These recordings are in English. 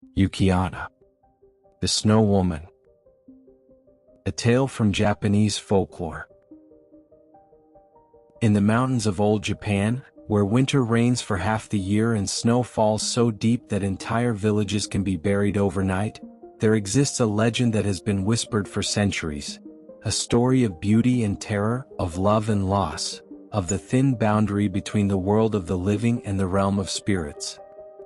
Yuki-onna, the Snow Woman. A tale from Japanese folklore. In the mountains of old Japan, where winter reigns for half the year and snow falls so deep that entire villages can be buried overnight, there exists a legend that has been whispered for centuries. A story of beauty and terror, of love and loss, of the thin boundary between the world of the living and the realm of spirits.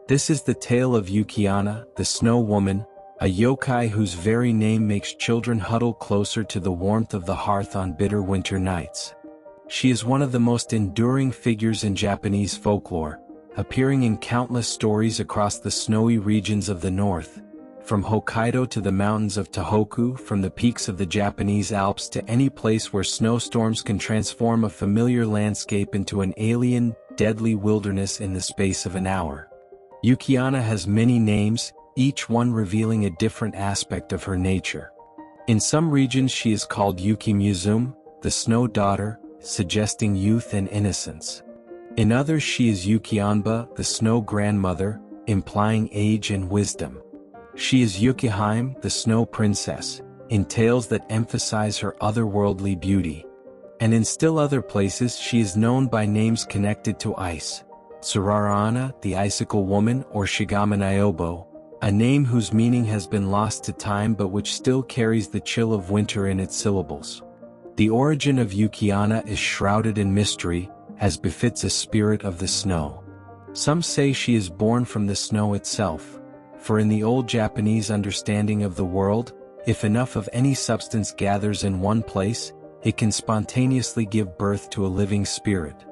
This is the tale of Yuki-onna, the Snow Woman, a yokai whose very name makes children huddle closer to the warmth of the hearth on bitter winter nights. She is one of the most enduring figures in Japanese folklore, appearing in countless stories across the snowy regions of the north. From Hokkaido to the mountains of Tohoku, from the peaks of the Japanese Alps to any place where snowstorms can transform a familiar landscape into an alien, deadly wilderness in the space of an hour. Yuki-onna has many names, each one revealing a different aspect of her nature. In some regions she is called Yuki-Muzume, the Snow Daughter, suggesting youth and innocence. In others she is Yuki-onba, the Snow Grandmother, implying age and wisdom. She is Yuki-hime, the Snow Princess, in tales that emphasize her otherworldly beauty. And in still other places she is known by names connected to ice. Tsurara-onna, the Icicle Woman, or Shigami-nyobo, a name whose meaning has been lost to time but which still carries the chill of winter in its syllables. The origin of Yuki-onna is shrouded in mystery, as befits a spirit of the snow. Some say she is born from the snow itself, for in the old Japanese understanding of the world, if enough of any substance gathers in one place, it can spontaneously give birth to a living spirit.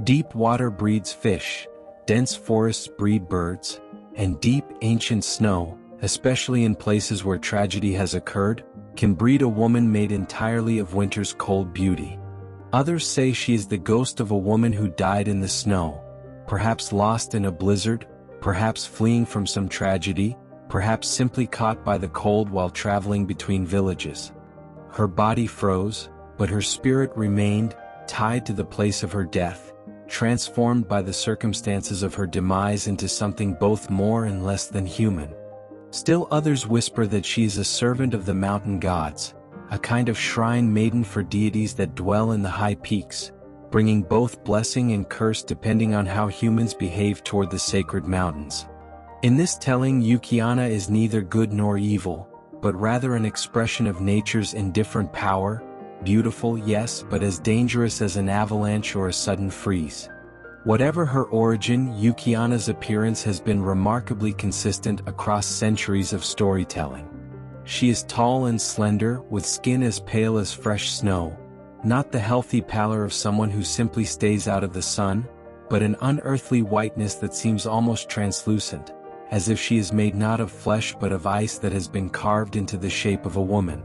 Deep water breeds fish, dense forests breed birds, and deep, ancient snow, especially in places where tragedy has occurred, can breed a woman made entirely of winter's cold beauty. Others say she is the ghost of a woman who died in the snow, perhaps lost in a blizzard, perhaps fleeing from some tragedy, perhaps simply caught by the cold while traveling between villages. Her body froze, but her spirit remained, tied to the place of her death, transformed by the circumstances of her demise into something both more and less than human. Still others whisper that she is a servant of the mountain gods, a kind of shrine maiden for deities that dwell in the high peaks, bringing both blessing and curse depending on how humans behave toward the sacred mountains. In this telling, Yuki-onna is neither good nor evil, but rather an expression of nature's indifferent power, beautiful, yes, but as dangerous as an avalanche or a sudden freeze. Whatever her origin, Yuki-onna's appearance has been remarkably consistent across centuries of storytelling. She is tall and slender, with skin as pale as fresh snow, not the healthy pallor of someone who simply stays out of the sun, but an unearthly whiteness that seems almost translucent, as if she is made not of flesh but of ice that has been carved into the shape of a woman.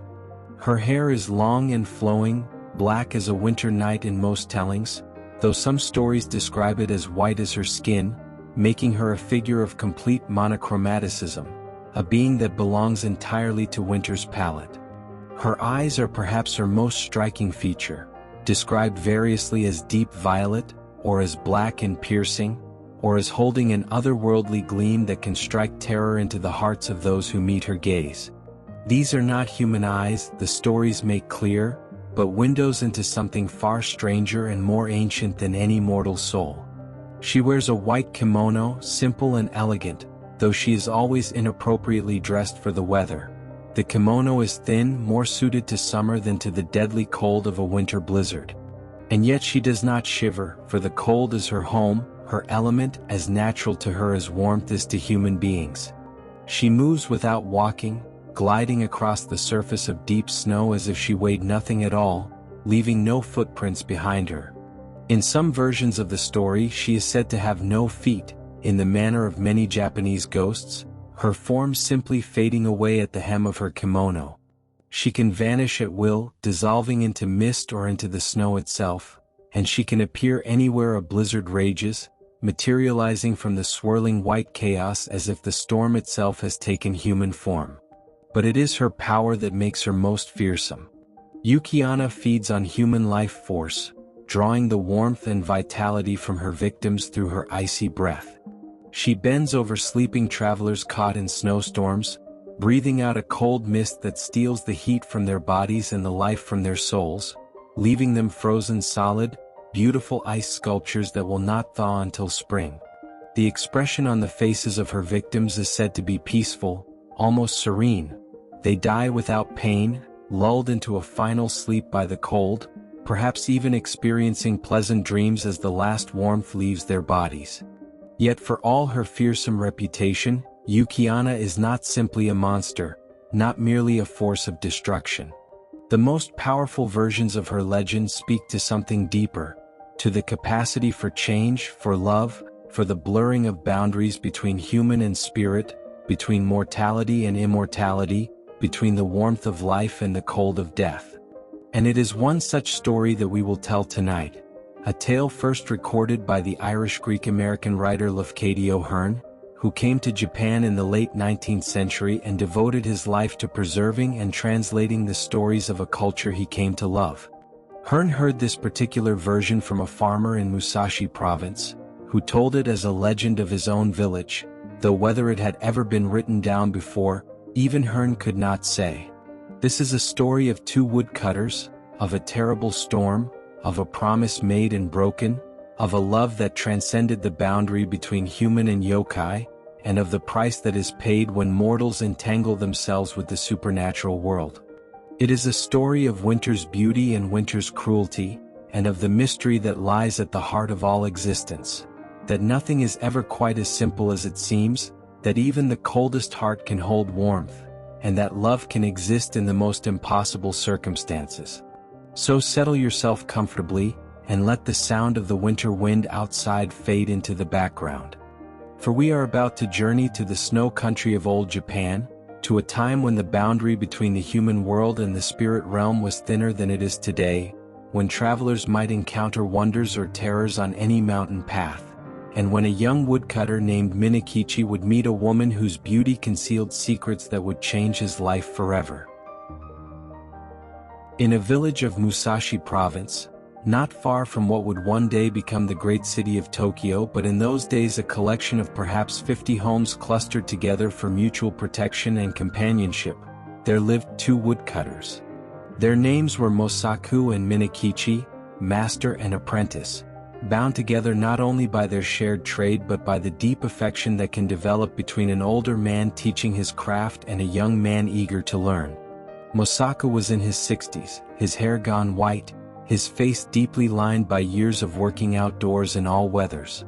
Her hair is long and flowing, black as a winter night in most tellings, though some stories describe it as white as her skin, making her a figure of complete monochromaticism, a being that belongs entirely to winter's palette. Her eyes are perhaps her most striking feature, described variously as deep violet, or as black and piercing, or as holding an otherworldly gleam that can strike terror into the hearts of those who meet her gaze. These are not human eyes, the stories make clear, but windows into something far stranger and more ancient than any mortal soul. She wears a white kimono, simple and elegant, though she is always inappropriately dressed for the weather. The kimono is thin, more suited to summer than to the deadly cold of a winter blizzard. And yet she does not shiver, for the cold is her home, her element, as natural to her as warmth is to human beings. She moves without walking, gliding across the surface of deep snow as if she weighed nothing at all, leaving no footprints behind her. In some versions of the story she is said to have no feet, in the manner of many Japanese ghosts, her form simply fading away at the hem of her kimono. She can vanish at will, dissolving into mist or into the snow itself, and she can appear anywhere a blizzard rages, materializing from the swirling white chaos as if the storm itself has taken human form. But it is her power that makes her most fearsome. Yuki-onna feeds on human life force, drawing the warmth and vitality from her victims through her icy breath. She bends over sleeping travelers caught in snowstorms, breathing out a cold mist that steals the heat from their bodies and the life from their souls, leaving them frozen solid, beautiful ice sculptures that will not thaw until spring. The expression on the faces of her victims is said to be peaceful, almost serene. They die without pain, lulled into a final sleep by the cold, perhaps even experiencing pleasant dreams as the last warmth leaves their bodies. Yet for all her fearsome reputation, Yuki-onna is not simply a monster, not merely a force of destruction. The most powerful versions of her legend speak to something deeper, to the capacity for change, for love, for the blurring of boundaries between human and spirit, between mortality and immortality, between the warmth of life and the cold of death. And it is one such story that we will tell tonight, a tale first recorded by the Irish-Greek-American writer Lafcadio Hearn, who came to Japan in the late 19th century and devoted his life to preserving and translating the stories of a culture he came to love. Hearn heard this particular version from a farmer in Musashi Province, who told it as a legend of his own village, though whether it had ever been written down before, even Hearn could not say. This is a story of two woodcutters, of a terrible storm, of a promise made and broken, of a love that transcended the boundary between human and yokai, and of the price that is paid when mortals entangle themselves with the supernatural world. It is a story of winter's beauty and winter's cruelty, and of the mystery that lies at the heart of all existence, that nothing is ever quite as simple as it seems, that even the coldest heart can hold warmth, and that love can exist in the most impossible circumstances. So settle yourself comfortably, and let the sound of the winter wind outside fade into the background. For we are about to journey to the snow country of old Japan, to a time when the boundary between the human world and the spirit realm was thinner than it is today, when travelers might encounter wonders or terrors on any mountain path, and when a young woodcutter named Minokichi would meet a woman whose beauty concealed secrets that would change his life forever. In a village of Musashi Province, not far from what would one day become the great city of Tokyo, but in those days a collection of perhaps 50 homes clustered together for mutual protection and companionship, there lived two woodcutters. Their names were Mosaku and Minokichi, master and apprentice, bound together not only by their shared trade but by the deep affection that can develop between an older man teaching his craft and a young man eager to learn. Mosaku was in his 60s, his hair gone white, his face deeply lined by years of working outdoors in all weathers.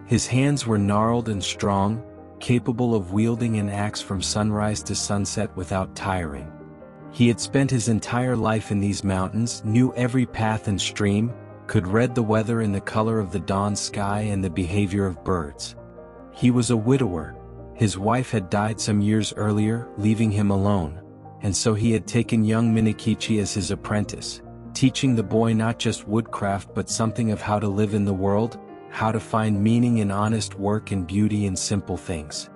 His hands were gnarled and strong, capable of wielding an axe from sunrise to sunset without tiring. He had spent his entire life in these mountains, knew every path and stream, could read the weather in the color of the dawn sky and the behavior of birds. He was a widower. His wife had died some years earlier, leaving him alone, and so he had taken young Minokichi as his apprentice, teaching the boy not just woodcraft but something of how to live in the world, how to find meaning in honest work and beauty in simple things.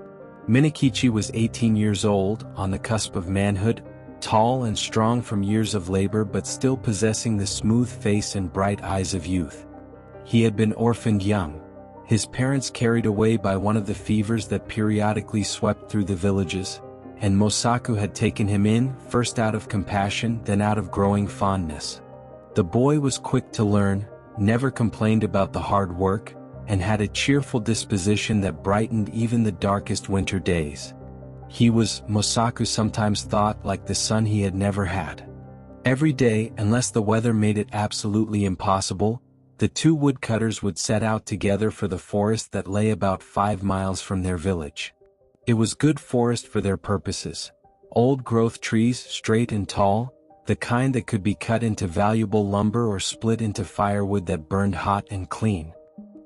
Minokichi was 18 years old, on the cusp of manhood, tall and strong from years of labor but still possessing the smooth face and bright eyes of youth. He had been orphaned young, his parents carried away by one of the fevers that periodically swept through the villages, and Mosaku had taken him in, first out of compassion, then out of growing fondness. The boy was quick to learn, never complained about the hard work, and had a cheerful disposition that brightened even the darkest winter days. He was, Mosaku sometimes thought, like the son he had never had. Every day, unless the weather made it absolutely impossible, the two woodcutters would set out together for the forest that lay about 5 miles from their village. It was good forest for their purposes, old-growth trees, straight and tall, the kind that could be cut into valuable lumber or split into firewood that burned hot and clean.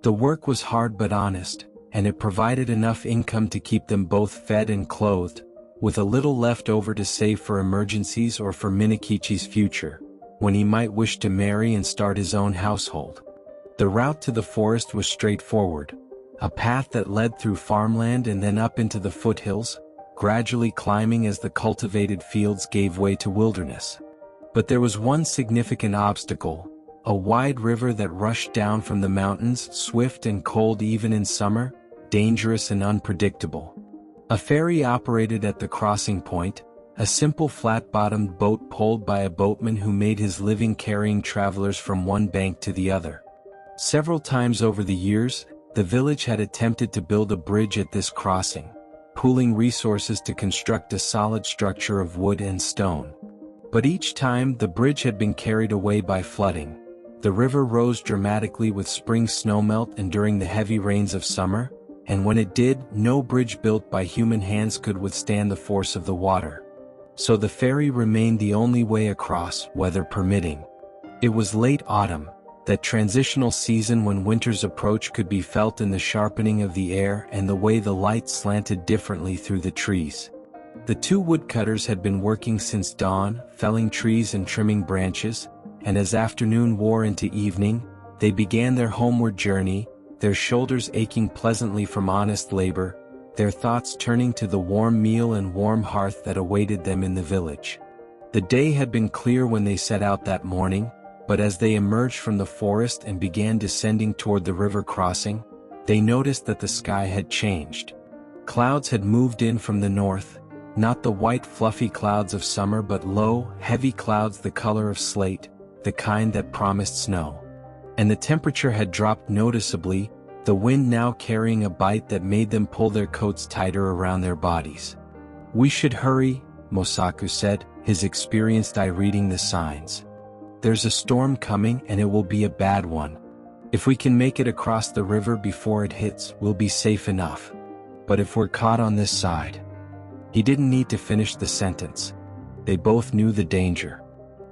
The work was hard but honest, and it provided enough income to keep them both fed and clothed, with a little left over to save for emergencies or for Minokichi's future, when he might wish to marry and start his own household. The route to the forest was straightforward, a path that led through farmland and then up into the foothills, gradually climbing as the cultivated fields gave way to wilderness. But there was one significant obstacle, a wide river that rushed down from the mountains, swift and cold even in summer, dangerous and unpredictable. A ferry operated at the crossing point, a simple flat-bottomed boat pulled by a boatman who made his living carrying travelers from one bank to the other. Several times over the years, the village had attempted to build a bridge at this crossing, pooling resources to construct a solid structure of wood and stone. But each time the bridge had been carried away by flooding. The river rose dramatically with spring snowmelt and during the heavy rains of summer, and when it did, no bridge built by human hands could withstand the force of the water. So the ferry remained the only way across, weather permitting. It was late autumn, that transitional season when winter's approach could be felt in the sharpening of the air and the way the light slanted differently through the trees. The two woodcutters had been working since dawn, felling trees and trimming branches, and as afternoon wore into evening, they began their homeward journey, their shoulders aching pleasantly from honest labor, their thoughts turning to the warm meal and warm hearth that awaited them in the village. The day had been clear when they set out that morning, but as they emerged from the forest and began descending toward the river crossing, they noticed that the sky had changed. Clouds had moved in from the north, not the white fluffy clouds of summer but low, heavy clouds the color of slate, the kind that promised snow. And the temperature had dropped noticeably, the wind now carrying a bite that made them pull their coats tighter around their bodies. "We should hurry," Mosaku said, his experienced eye reading the signs. "There's a storm coming and it will be a bad one. If we can make it across the river before it hits, we'll be safe enough. But if we're caught on this side..." He didn't need to finish the sentence. They both knew the danger.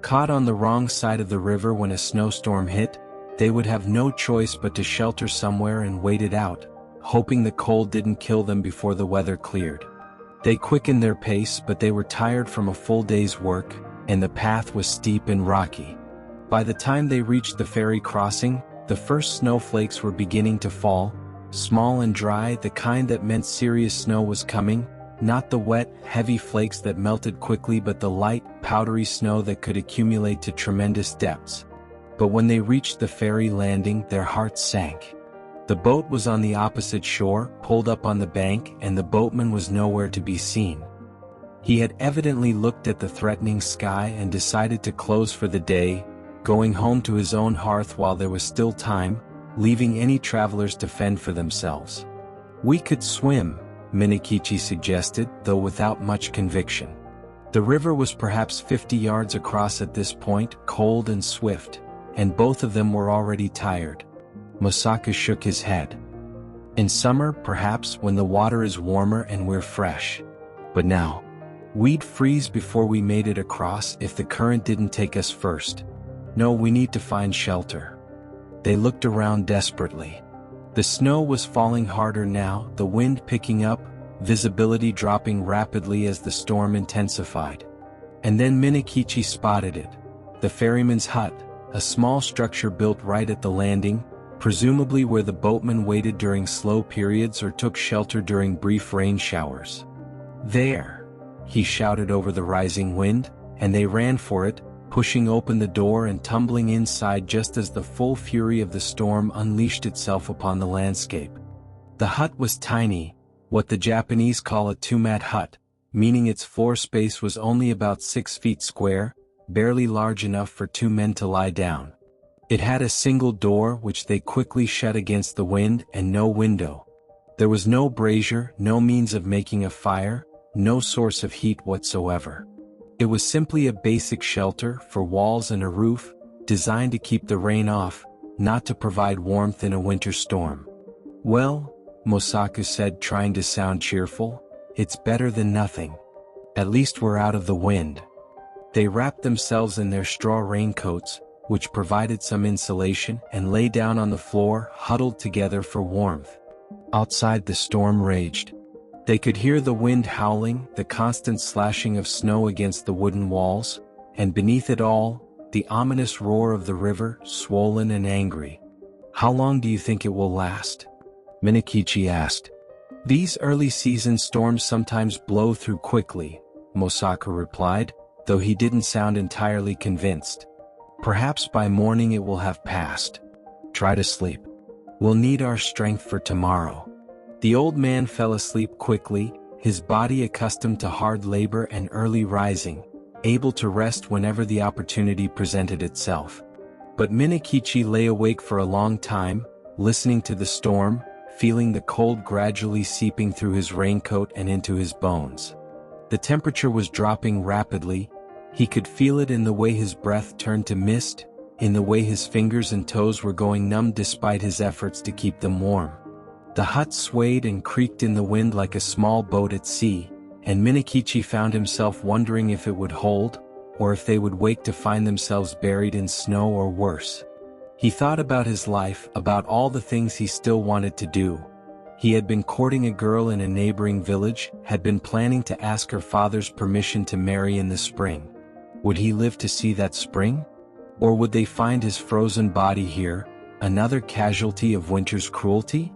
Caught on the wrong side of the river when a snowstorm hit, they would have no choice but to shelter somewhere and wait it out, hoping the cold didn't kill them before the weather cleared. They quickened their pace, but they were tired from a full day's work, and the path was steep and rocky. By the time they reached the ferry crossing, the first snowflakes were beginning to fall, small and dry, the kind that meant serious snow was coming, not the wet, heavy flakes that melted quickly but the light, powdery snow that could accumulate to tremendous depths. But when they reached the ferry landing, their hearts sank. The boat was on the opposite shore, pulled up on the bank, and the boatman was nowhere to be seen. He had evidently looked at the threatening sky and decided to close for the day, going home to his own hearth while there was still time, leaving any travelers to fend for themselves. "We could swim," Minokichi suggested, though without much conviction. The river was perhaps 50 yards across at this point, cold and swift, and both of them were already tired. Mosaku shook his head. "In summer, perhaps, when the water is warmer and we're fresh. But now, we'd freeze before we made it across if the current didn't take us first. No, we need to find shelter." They looked around desperately. The snow was falling harder now, the wind picking up, visibility dropping rapidly as the storm intensified. And then Minokichi spotted it. The ferryman's hut, a small structure built right at the landing, presumably where the boatmen waited during slow periods or took shelter during brief rain showers. "There!" he shouted over the rising wind, and they ran for it, pushing open the door and tumbling inside just as the full fury of the storm unleashed itself upon the landscape. The hut was tiny, what the Japanese call a two-mat hut, meaning its floor space was only about 6 feet square, barely large enough for 2 men to lie down. It had a single door which they quickly shut against the wind and no window. There was no brazier, no means of making a fire, no source of heat whatsoever. It was simply a basic shelter for walls and a roof, designed to keep the rain off, not to provide warmth in a winter storm. "Well," Mosaku said, trying to sound cheerful, "it's better than nothing. At least we're out of the wind." They wrapped themselves in their straw raincoats, which provided some insulation, and lay down on the floor, huddled together for warmth. Outside the storm raged. They could hear the wind howling, the constant slashing of snow against the wooden walls, and beneath it all, the ominous roar of the river, swollen and angry. "How long do you think it will last?" Minokichi asked. "These early season storms sometimes blow through quickly," Mosaku replied, though he didn't sound entirely convinced. "Perhaps by morning it will have passed. Try to sleep. We'll need our strength for tomorrow." The old man fell asleep quickly, his body accustomed to hard labor and early rising, able to rest whenever the opportunity presented itself. But Minokichi lay awake for a long time, listening to the storm, feeling the cold gradually seeping through his raincoat and into his bones. The temperature was dropping rapidly. He could feel it in the way his breath turned to mist, in the way his fingers and toes were going numb despite his efforts to keep them warm. The hut swayed and creaked in the wind like a small boat at sea, and Minokichi found himself wondering if it would hold, or if they would wake to find themselves buried in snow or worse. He thought about his life, about all the things he still wanted to do. He had been courting a girl in a neighboring village, had been planning to ask her father's permission to marry in the spring. Would he live to see that spring? Or would they find his frozen body here, another casualty of winter's cruelty?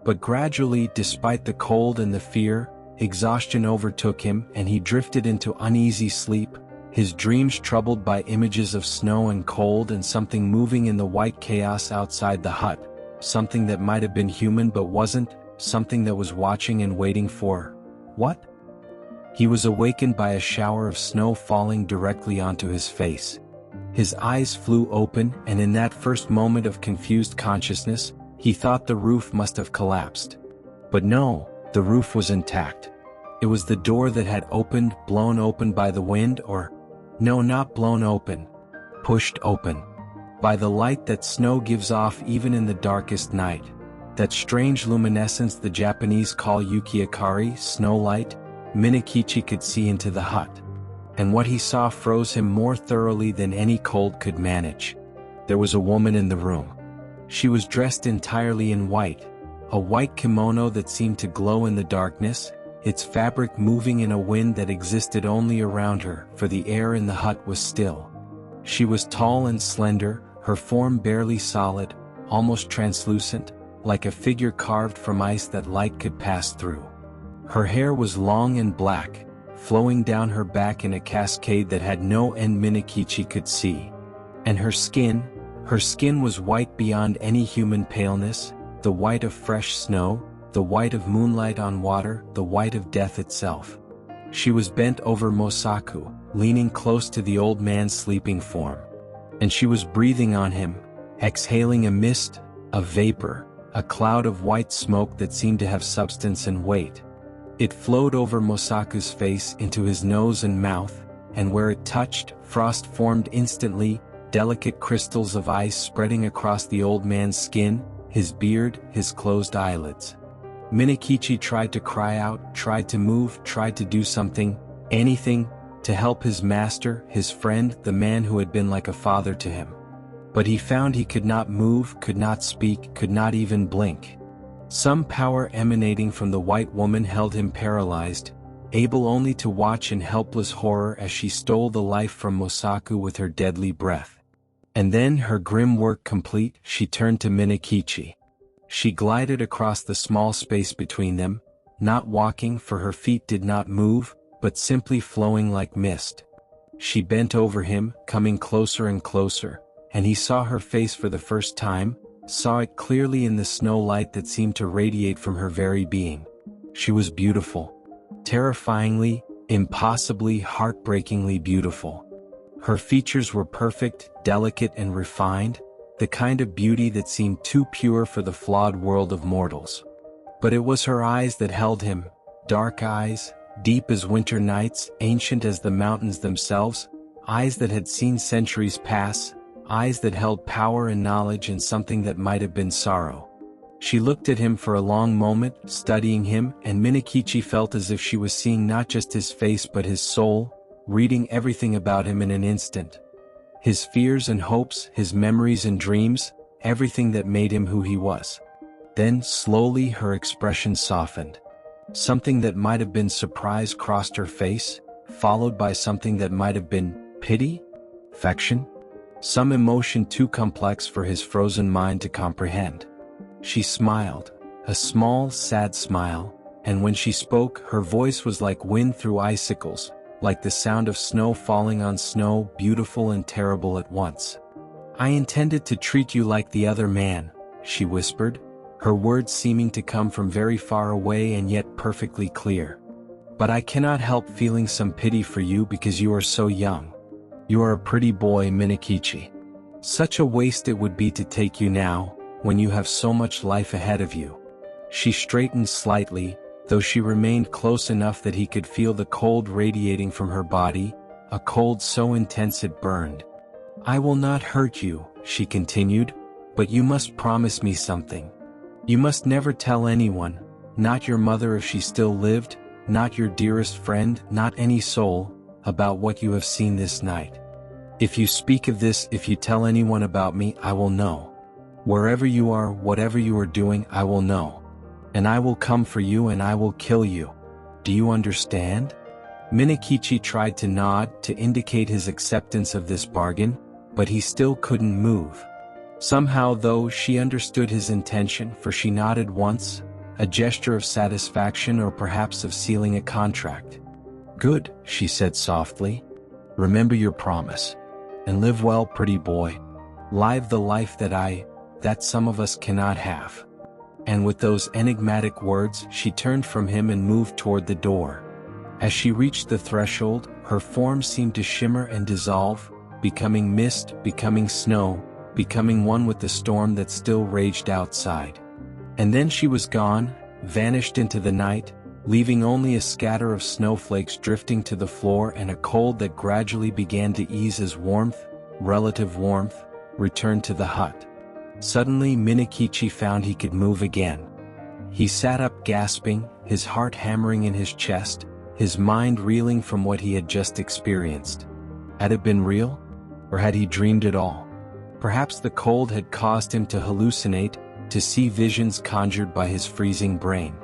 But gradually, despite the cold and the fear, exhaustion overtook him and he drifted into uneasy sleep, his dreams troubled by images of snow and cold and something moving in the white chaos outside the hut, something that might have been human but wasn't, something that was watching and waiting for what? He was awakened by a shower of snow falling directly onto his face. His eyes flew open, and in that first moment of confused consciousness, he thought the roof must have collapsed. But no, the roof was intact. It was the door that had opened, blown open by the wind, or, no, not blown open, pushed open. By the light that snow gives off even in the darkest night. That strange luminescence the Japanese call Yuki-onna, snow light, Minokichi could see into the hut. And what he saw froze him more thoroughly than any cold could manage. There was a woman in the room. She was dressed entirely in white, a white kimono that seemed to glow in the darkness, its fabric moving in a wind that existed only around her, for the air in the hut was still. She was tall and slender, her form barely solid, almost translucent, like a figure carved from ice that light could pass through. Her hair was long and black, flowing down her back in a cascade that had no end Minokichi could see. And her skin was white beyond any human paleness, the white of fresh snow, the white of moonlight on water, the white of death itself. She was bent over Mosaku, leaning close to the old man's sleeping form. And she was breathing on him, exhaling a mist, a vapor, a cloud of white smoke that seemed to have substance and weight. It flowed over Mosaku's face into his nose and mouth, and where it touched, frost formed instantly, delicate crystals of ice spreading across the old man's skin, his beard, his closed eyelids. Minokichi tried to cry out, tried to move, tried to do something, anything, to help his master, his friend, the man who had been like a father to him. But he found he could not move, could not speak, could not even blink. Some power emanating from the white woman held him paralyzed, able only to watch in helpless horror as she stole the life from Mosaku with her deadly breath. And then, her grim work complete, she turned to Minokichi. She glided across the small space between them, not walking for her feet did not move, but simply flowing like mist. She bent over him, coming closer and closer, and he saw her face for the first time, saw it clearly in the snow light that seemed to radiate from her very being. She was beautiful. Terrifyingly, impossibly, heartbreakingly beautiful. Her features were perfect, delicate and refined, the kind of beauty that seemed too pure for the flawed world of mortals. But it was her eyes that held him, dark eyes, deep as winter nights, ancient as the mountains themselves, eyes that had seen centuries pass, eyes that held power and knowledge and something that might have been sorrow. She looked at him for a long moment, studying him, and Minokichi felt as if she was seeing not just his face but his soul, reading everything about him in an instant. His fears and hopes, his memories and dreams, everything that made him who he was. Then, slowly, her expression softened. Something that might have been surprise crossed her face, followed by something that might have been pity? Affection? Some emotion too complex for his frozen mind to comprehend. She smiled, a small, sad smile, and when she spoke, her voice was like wind through icicles, like the sound of snow falling on snow, beautiful and terrible at once. "I intended to treat you like the other man," she whispered, her words seeming to come from very far away and yet perfectly clear. "But I cannot help feeling some pity for you because you are so young. You are a pretty boy, Minokichi. Such a waste it would be to take you now, when you have so much life ahead of you." She straightened slightly, though she remained close enough that he could feel the cold radiating from her body, a cold so intense it burned. "I will not hurt you," she continued, "but you must promise me something. You must never tell anyone, not your mother if she still lived, not your dearest friend, not any soul, about what you have seen this night. If you speak of this, if you tell anyone about me, I will know. Wherever you are, whatever you are doing, I will know. And I will come for you and I will kill you. Do you understand?" Minokichi tried to nod to indicate his acceptance of this bargain, but he still couldn't move. Somehow though she understood his intention, for she nodded once, a gesture of satisfaction or perhaps of sealing a contract. "Good," she said softly. "Remember your promise. And live well, pretty boy. Live the life that some of us cannot have." And with those enigmatic words she turned from him and moved toward the door. As she reached the threshold, her form seemed to shimmer and dissolve, becoming mist, becoming snow, becoming one with the storm that still raged outside. And then she was gone, vanished into the night, leaving only a scatter of snowflakes drifting to the floor and a cold that gradually began to ease as warmth, relative warmth, returned to the hut. Suddenly Minokichi found he could move again. He sat up gasping, his heart hammering in his chest, his mind reeling from what he had just experienced. Had it been real? Or had he dreamed it all? Perhaps the cold had caused him to hallucinate, to see visions conjured by his freezing brain.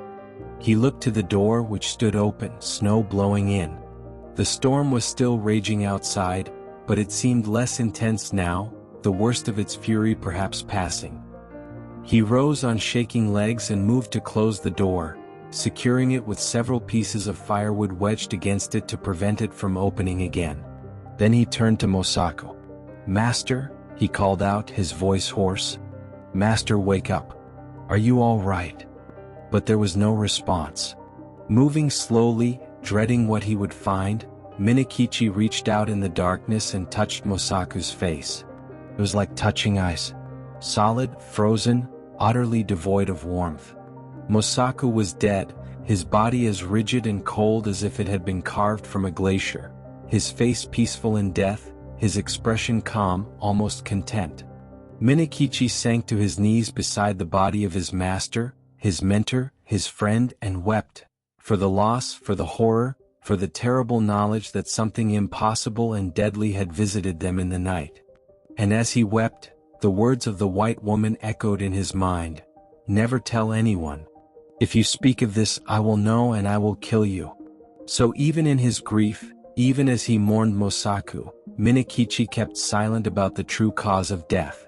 He looked to the door which stood open, snow blowing in. The storm was still raging outside, but it seemed less intense now, the worst of its fury perhaps passing. He rose on shaking legs and moved to close the door, securing it with several pieces of firewood wedged against it to prevent it from opening again. Then he turned to Mosaku. "Master," he called out, his voice hoarse. "Master, wake up. Are you all right?" But there was no response. Moving slowly, dreading what he would find, Minokichi reached out in the darkness and touched Mosaku's face. It was like touching ice. Solid, frozen, utterly devoid of warmth. Mosaku was dead, his body as rigid and cold as if it had been carved from a glacier, his face peaceful in death, his expression calm, almost content. Minokichi sank to his knees beside the body of his master, his mentor, his friend, and wept, for the loss, for the horror, for the terrible knowledge that something impossible and deadly had visited them in the night. And as he wept, the words of the white woman echoed in his mind, "Never tell anyone. If you speak of this, I will know and I will kill you." So even in his grief, even as he mourned Mosaku, Minokichi kept silent about the true cause of death.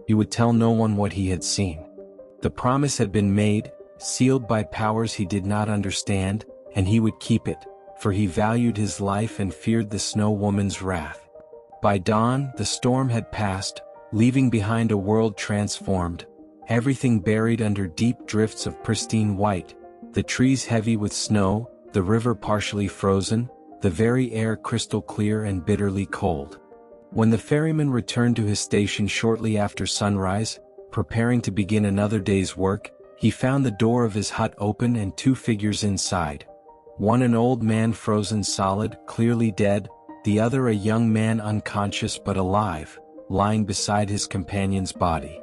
He would tell no one what he had seen. The promise had been made, sealed by powers he did not understand, and he would keep it, for he valued his life and feared the snow woman's wrath. By dawn, the storm had passed, leaving behind a world transformed, everything buried under deep drifts of pristine white, the trees heavy with snow, the river partially frozen, the very air crystal clear and bitterly cold. When the ferryman returned to his station shortly after sunrise, preparing to begin another day's work, he found the door of his hut open and two figures inside. One an old man frozen solid, clearly dead, the other a young man unconscious but alive, lying beside his companion's body.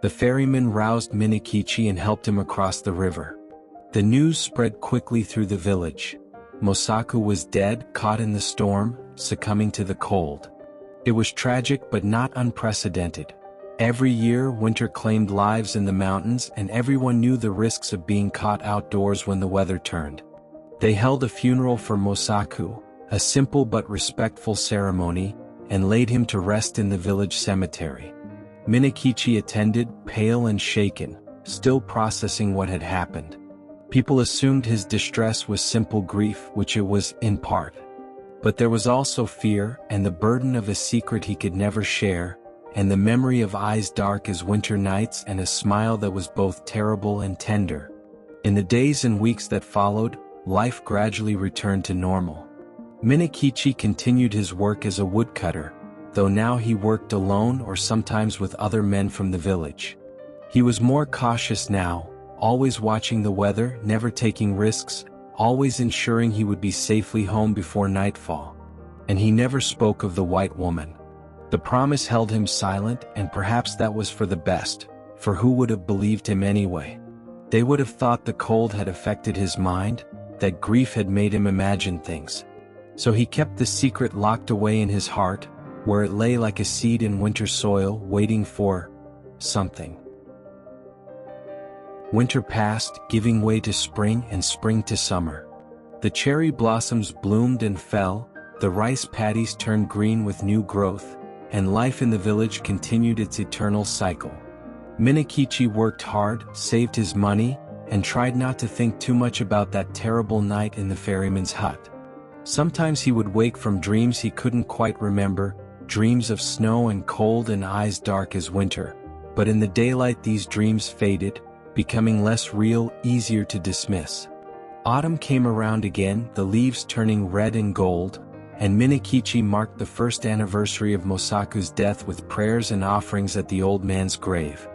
The ferryman roused Minokichi and helped him across the river. The news spread quickly through the village. Mosaku was dead, caught in the storm, succumbing to the cold. It was tragic but not unprecedented. Every year winter claimed lives in the mountains and everyone knew the risks of being caught outdoors when the weather turned. They held a funeral for Mosaku, a simple but respectful ceremony, and laid him to rest in the village cemetery. Minokichi attended, pale and shaken, still processing what had happened. People assumed his distress was simple grief, which it was, in part. But there was also fear, and the burden of a secret he could never share, and the memory of eyes dark as winter nights and a smile that was both terrible and tender. In the days and weeks that followed, life gradually returned to normal. Minokichi continued his work as a woodcutter, though now he worked alone or sometimes with other men from the village. He was more cautious now, always watching the weather, never taking risks, always ensuring he would be safely home before nightfall. And he never spoke of the white woman. The promise held him silent, and perhaps that was for the best, for who would have believed him anyway? They would have thought the cold had affected his mind, that grief had made him imagine things. So he kept the secret locked away in his heart, where it lay like a seed in winter soil, waiting for something. Winter passed, giving way to spring, and spring to summer. The cherry blossoms bloomed and fell, the rice paddies turned green with new growth, and life in the village continued its eternal cycle. Minokichi worked hard, saved his money, and tried not to think too much about that terrible night in the ferryman's hut. Sometimes he would wake from dreams he couldn't quite remember, dreams of snow and cold and eyes dark as winter. But in the daylight these dreams faded, becoming less real, easier to dismiss. Autumn came around again, the leaves turning red and gold, and Minokichi marked the first anniversary of Mosaku's death with prayers and offerings at the old man's grave.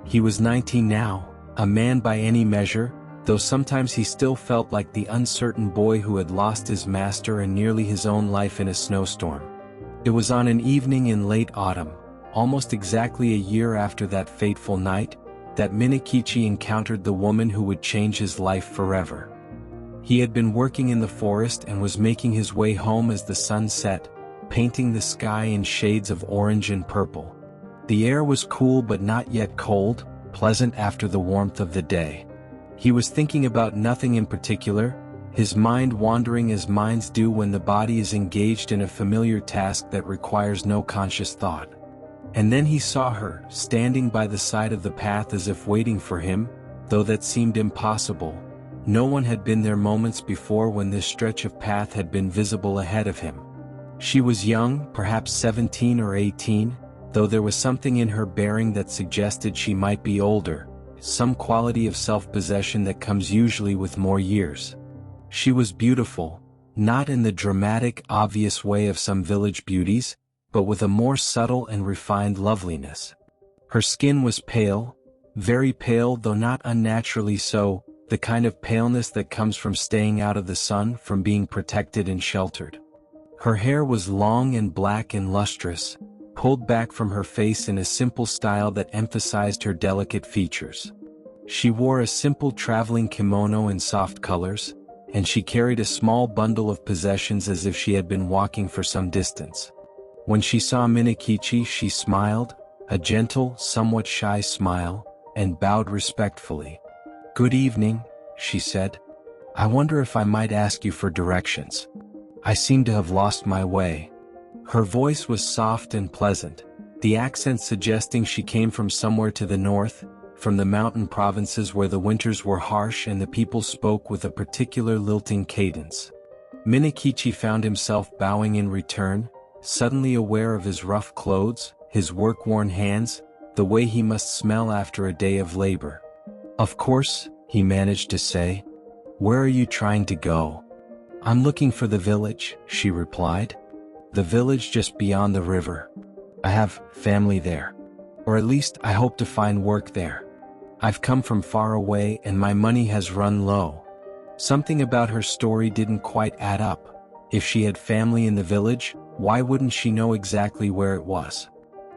He was 19 now, a man by any measure, though sometimes he still felt like the uncertain boy who had lost his master and nearly his own life in a snowstorm. It was on an evening in late autumn, almost exactly a year after that fateful night, that Minokichi encountered the woman who would change his life forever. He had been working in the forest and was making his way home as the sun set, painting the sky in shades of orange and purple. The air was cool but not yet cold, pleasant after the warmth of the day. He was thinking about nothing in particular, his mind wandering as minds do when the body is engaged in a familiar task that requires no conscious thought. And then he saw her, standing by the side of the path as if waiting for him, though that seemed impossible. No one had been there moments before when this stretch of path had been visible ahead of him. She was young, perhaps 17 or 18, though there was something in her bearing that suggested she might be older, some quality of self-possession that comes usually with more years. She was beautiful, not in the dramatic, obvious way of some village beauties, but with a more subtle and refined loveliness. Her skin was pale, very pale though not unnaturally so, the kind of paleness that comes from staying out of the sun, from being protected and sheltered. Her hair was long and black and lustrous, pulled back from her face in a simple style that emphasized her delicate features. She wore a simple traveling kimono in soft colors, and she carried a small bundle of possessions as if she had been walking for some distance. When she saw Minokichi, she smiled, a gentle, somewhat shy smile, and bowed respectfully. "Good evening," she said. "I wonder if I might ask you for directions. I seem to have lost my way." Her voice was soft and pleasant, the accent suggesting she came from somewhere to the north, from the mountain provinces where the winters were harsh and the people spoke with a particular lilting cadence. Minokichi found himself bowing in return, suddenly aware of his rough clothes, his work-worn hands, the way he must smell after a day of labor. "Of course," he managed to say. "Where are you trying to go?" "I'm looking for the village," she replied. "The village just beyond the river. I have family there. Or at least I hope to find work there. I've come from far away and my money has run low." Something about her story didn't quite add up. If she had family in the village, why wouldn't she know exactly where it was?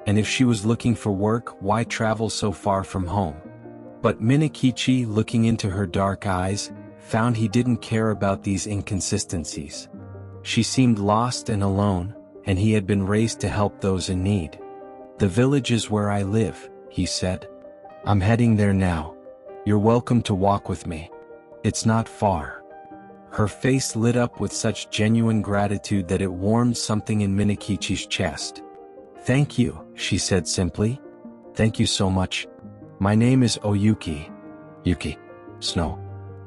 And if she was looking for work, why travel so far from home? But Minokichi, looking into her dark eyes, found he didn't care about these inconsistencies. She seemed lost and alone, and he had been raised to help those in need. "The village is where I live," he said. "I'm heading there now. You're welcome to walk with me. It's not far." Her face lit up with such genuine gratitude that it warmed something in Minokichi's chest. "Thank you," she said simply. "Thank you so much. My name is O-Yuki." Yuki. Snow.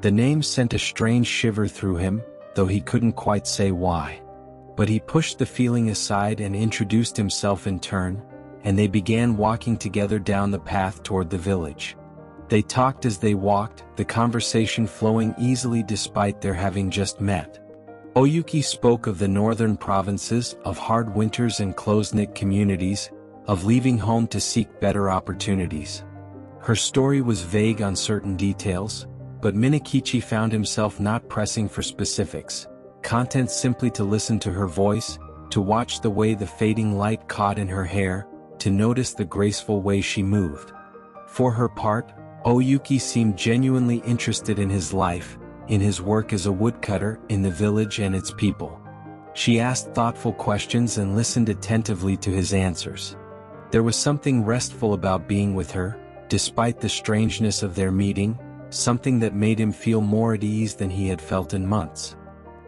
The name sent a strange shiver through him, though he couldn't quite say why. But he pushed the feeling aside and introduced himself in turn, and they began walking together down the path toward the village. They talked as they walked, the conversation flowing easily despite their having just met. O-Yuki spoke of the northern provinces, of hard winters and close-knit communities, of leaving home to seek better opportunities. Her story was vague on certain details, but Minokichi found himself not pressing for specifics, content simply to listen to her voice, to watch the way the fading light caught in her hair, to notice the graceful way she moved. For her part, O-Yuki seemed genuinely interested in his life, in his work as a woodcutter, in the village and its people. She asked thoughtful questions and listened attentively to his answers. There was something restful about being with her, despite the strangeness of their meeting, something that made him feel more at ease than he had felt in months.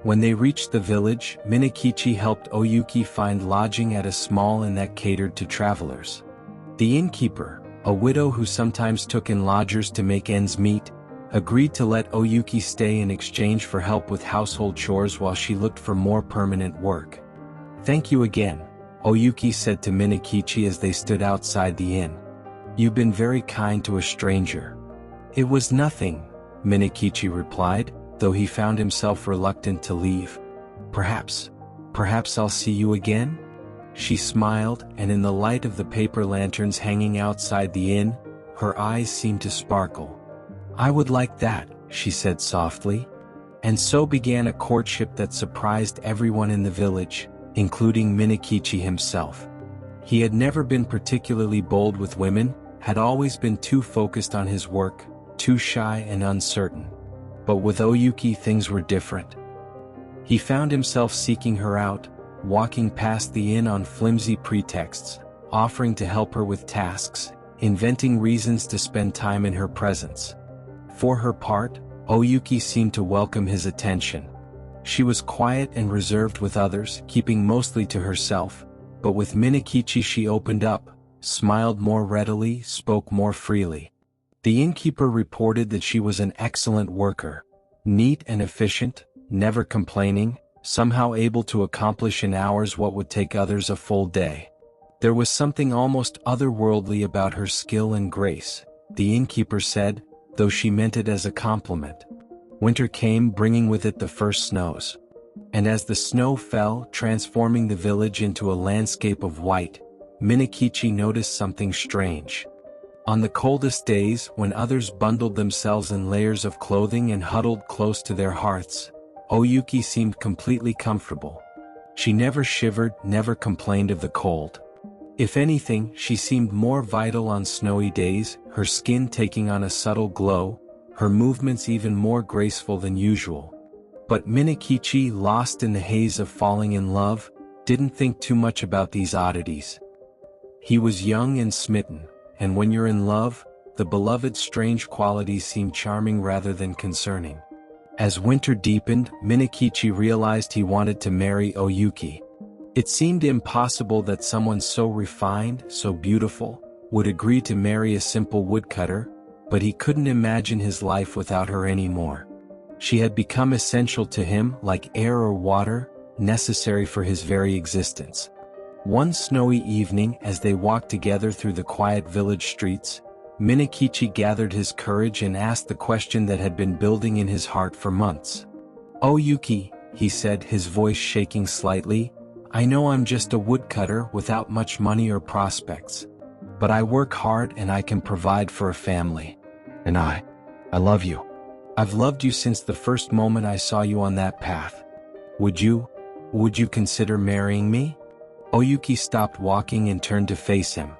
When they reached the village, Minokichi helped O-Yuki find lodging at a small inn that catered to travelers. The innkeeper, a widow who sometimes took in lodgers to make ends meet, agreed to let O-Yuki stay in exchange for help with household chores while she looked for more permanent work. "Thank you again," O-Yuki said to Minokichi as they stood outside the inn. "You've been very kind to a stranger." "It was nothing," Minokichi replied, though he found himself reluctant to leave. Perhaps I'll see you again?" She smiled, and in the light of the paper lanterns hanging outside the inn, her eyes seemed to sparkle. "I would like that," she said softly. And so began a courtship that surprised everyone in the village, including Minokichi himself. He had never been particularly bold with women, had always been too focused on his work, too shy and uncertain. But with O-Yuki things were different. He found himself seeking her out, walking past the inn on flimsy pretexts, offering to help her with tasks, inventing reasons to spend time in her presence. For her part, O-Yuki seemed to welcome his attention. She was quiet and reserved with others, keeping mostly to herself, but with Minokichi she opened up, smiled more readily, spoke more freely. The innkeeper reported that she was an excellent worker, neat and efficient, never complaining, somehow able to accomplish in hours what would take others a full day. There was something almost otherworldly about her skill and grace, the innkeeper said, though she meant it as a compliment. Winter came, bringing with it the first snows. And as the snow fell, transforming the village into a landscape of white, Minokichi noticed something strange. On the coldest days, when others bundled themselves in layers of clothing and huddled close to their hearths, O-Yuki seemed completely comfortable. She never shivered, never complained of the cold. If anything, she seemed more vital on snowy days, her skin taking on a subtle glow, her movements even more graceful than usual. But Minokichi, lost in the haze of falling in love, didn't think too much about these oddities. He was young and smitten, and when you're in love, the beloved's strange qualities seem charming rather than concerning. As winter deepened, Minokichi realized he wanted to marry O-Yuki. It seemed impossible that someone so refined, so beautiful, would agree to marry a simple woodcutter, but he couldn't imagine his life without her anymore. She had become essential to him, like air or water, necessary for his very existence. One snowy evening, as they walked together through the quiet village streets, Minokichi gathered his courage and asked the question that had been building in his heart for months. "O-Yuki," he said, his voice shaking slightly, "I know I'm just a woodcutter without much money or prospects. But I work hard and I can provide for a family. And I love you. I've loved you since the first moment I saw you on that path. Would you consider marrying me?" O-Yuki stopped walking and turned to face him.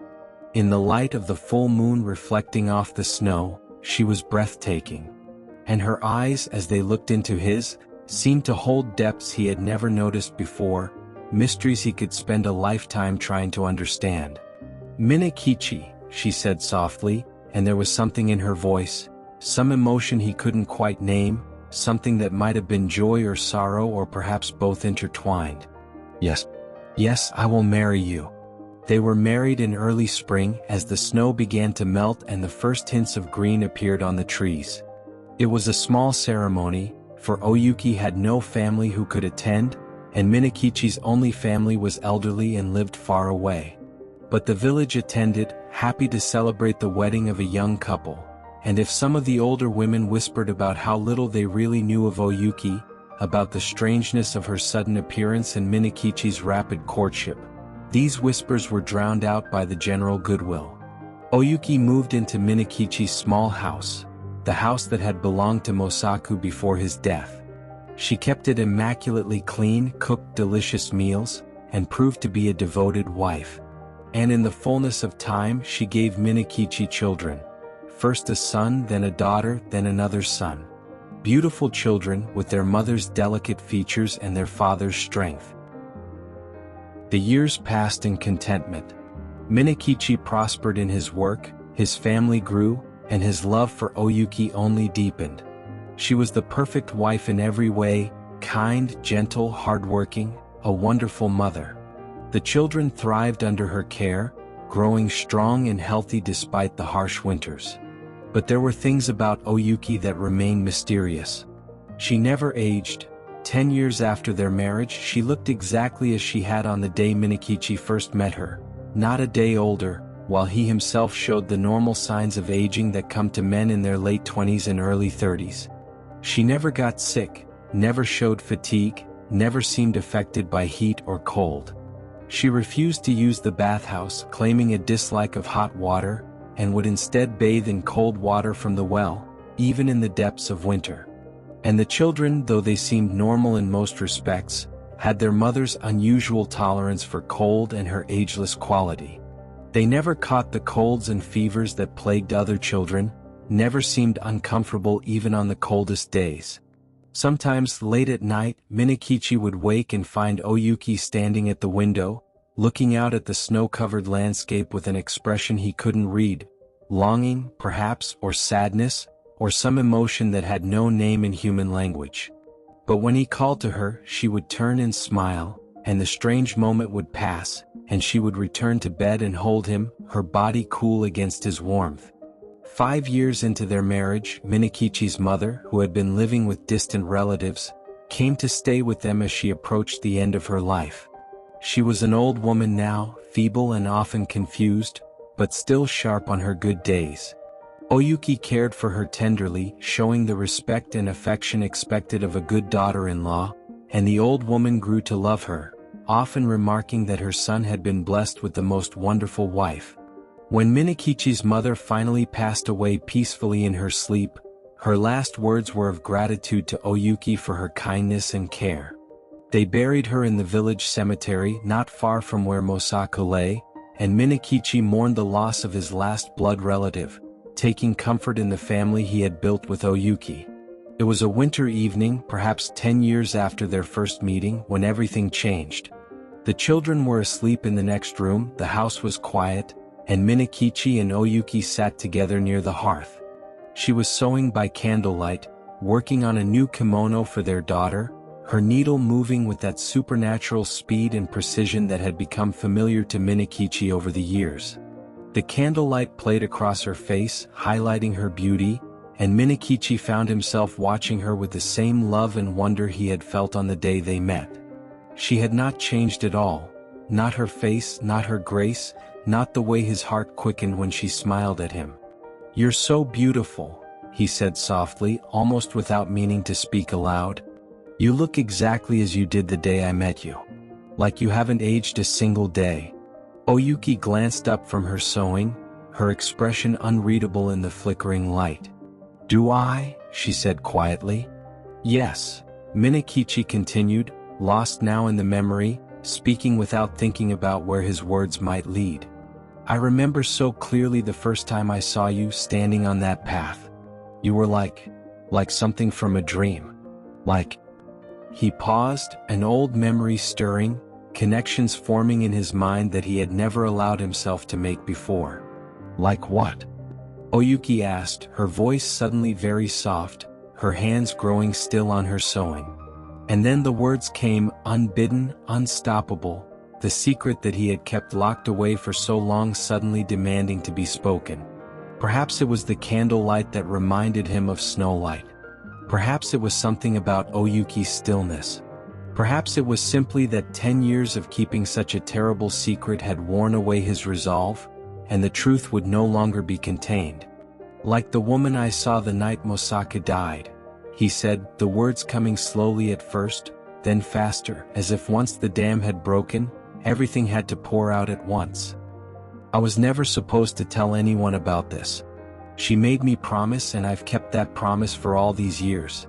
In the light of the full moon reflecting off the snow, she was breathtaking. And her eyes, as they looked into his, seemed to hold depths he had never noticed before, mysteries he could spend a lifetime trying to understand. "Minokichi," she said softly, and there was something in her voice, some emotion he couldn't quite name, something that might have been joy or sorrow or perhaps both intertwined. Yes, I will marry you." They were married in early spring as the snow began to melt and the first hints of green appeared on the trees. It was a small ceremony, for O-Yuki had no family who could attend, and Minokichi's only family was elderly and lived far away. But the village attended, happy to celebrate the wedding of a young couple, and if some of the older women whispered about how little they really knew of O-Yuki, about the strangeness of her sudden appearance and Minokichi's rapid courtship, these whispers were drowned out by the general goodwill. O-Yuki moved into Minokichi's small house, the house that had belonged to Mosaku before his death. She kept it immaculately clean, cooked delicious meals, and proved to be a devoted wife. And in the fullness of time she gave Minokichi children, first a son, then a daughter, then another son. Beautiful children with their mother's delicate features and their father's strength. The years passed in contentment. Minokichi prospered in his work, his family grew, and his love for O-Yuki only deepened. She was the perfect wife in every way, kind, gentle, hardworking, a wonderful mother. The children thrived under her care, growing strong and healthy despite the harsh winters. But there were things about O-Yuki that remained mysterious. She never aged. 10 years after their marriage, she looked exactly as she had on the day Minokichi first met her, not a day older, while he himself showed the normal signs of aging that come to men in their late 20s and early 30s. She never got sick, never showed fatigue, never seemed affected by heat or cold. She refused to use the bathhouse, claiming a dislike of hot water, and would instead bathe in cold water from the well, even in the depths of winter. And the children, though they seemed normal in most respects, had their mother's unusual tolerance for cold and her ageless quality. They never caught the colds and fevers that plagued other children, never seemed uncomfortable even on the coldest days. Sometimes, late at night, Minokichi would wake and find O-Yuki standing at the window, looking out at the snow-covered landscape with an expression he couldn't read, longing, perhaps, or sadness, or some emotion that had no name in human language. But when he called to her, she would turn and smile, and the strange moment would pass, and she would return to bed and hold him, her body cool against his warmth. 5 years into their marriage, Minokichi's mother, who had been living with distant relatives, came to stay with them as she approached the end of her life. She was an old woman now, feeble and often confused, but still sharp on her good days. O-Yuki cared for her tenderly, showing the respect and affection expected of a good daughter-in-law, and the old woman grew to love her, often remarking that her son had been blessed with the most wonderful wife. When Minokichi's mother finally passed away peacefully in her sleep, her last words were of gratitude to O-Yuki for her kindness and care. They buried her in the village cemetery not far from where Mosaku lay, and Minokichi mourned the loss of his last blood relative, taking comfort in the family he had built with O-Yuki. It was a winter evening, perhaps 10 years after their first meeting, when everything changed. The children were asleep in the next room, the house was quiet, and Minokichi and O-Yuki sat together near the hearth. She was sewing by candlelight, working on a new kimono for their daughter, her needle moving with that supernatural speed and precision that had become familiar to Minokichi over the years. The candlelight played across her face, highlighting her beauty, and Minokichi found himself watching her with the same love and wonder he had felt on the day they met. She had not changed at all, not her face, not her grace, not the way his heart quickened when she smiled at him. "You're so beautiful," he said softly, almost without meaning to speak aloud. "You look exactly as you did the day I met you. Like you haven't aged a single day." O-Yuki glanced up from her sewing, her expression unreadable in the flickering light. "Do I?" she said quietly. "Yes," Minokichi continued, lost now in the memory, speaking without thinking about where his words might lead. "I remember so clearly the first time I saw you standing on that path. You were like something from a dream. Like..." He paused, an old memory stirring, connections forming in his mind that he had never allowed himself to make before. "Like what?" O-Yuki asked, her voice suddenly very soft, her hands growing still on her sewing. And then the words came, unbidden, unstoppable, the secret that he had kept locked away for so long suddenly demanding to be spoken. Perhaps it was the candlelight that reminded him of Snow White. Perhaps it was something about O-Yuki's stillness. Perhaps it was simply that 10 years of keeping such a terrible secret had worn away his resolve, and the truth would no longer be contained. "Like the woman I saw the night Mosaka died," he said, the words coming slowly at first, then faster, as if once the dam had broken, everything had to pour out at once. "I was never supposed to tell anyone about this. She made me promise, and I've kept that promise for all these years.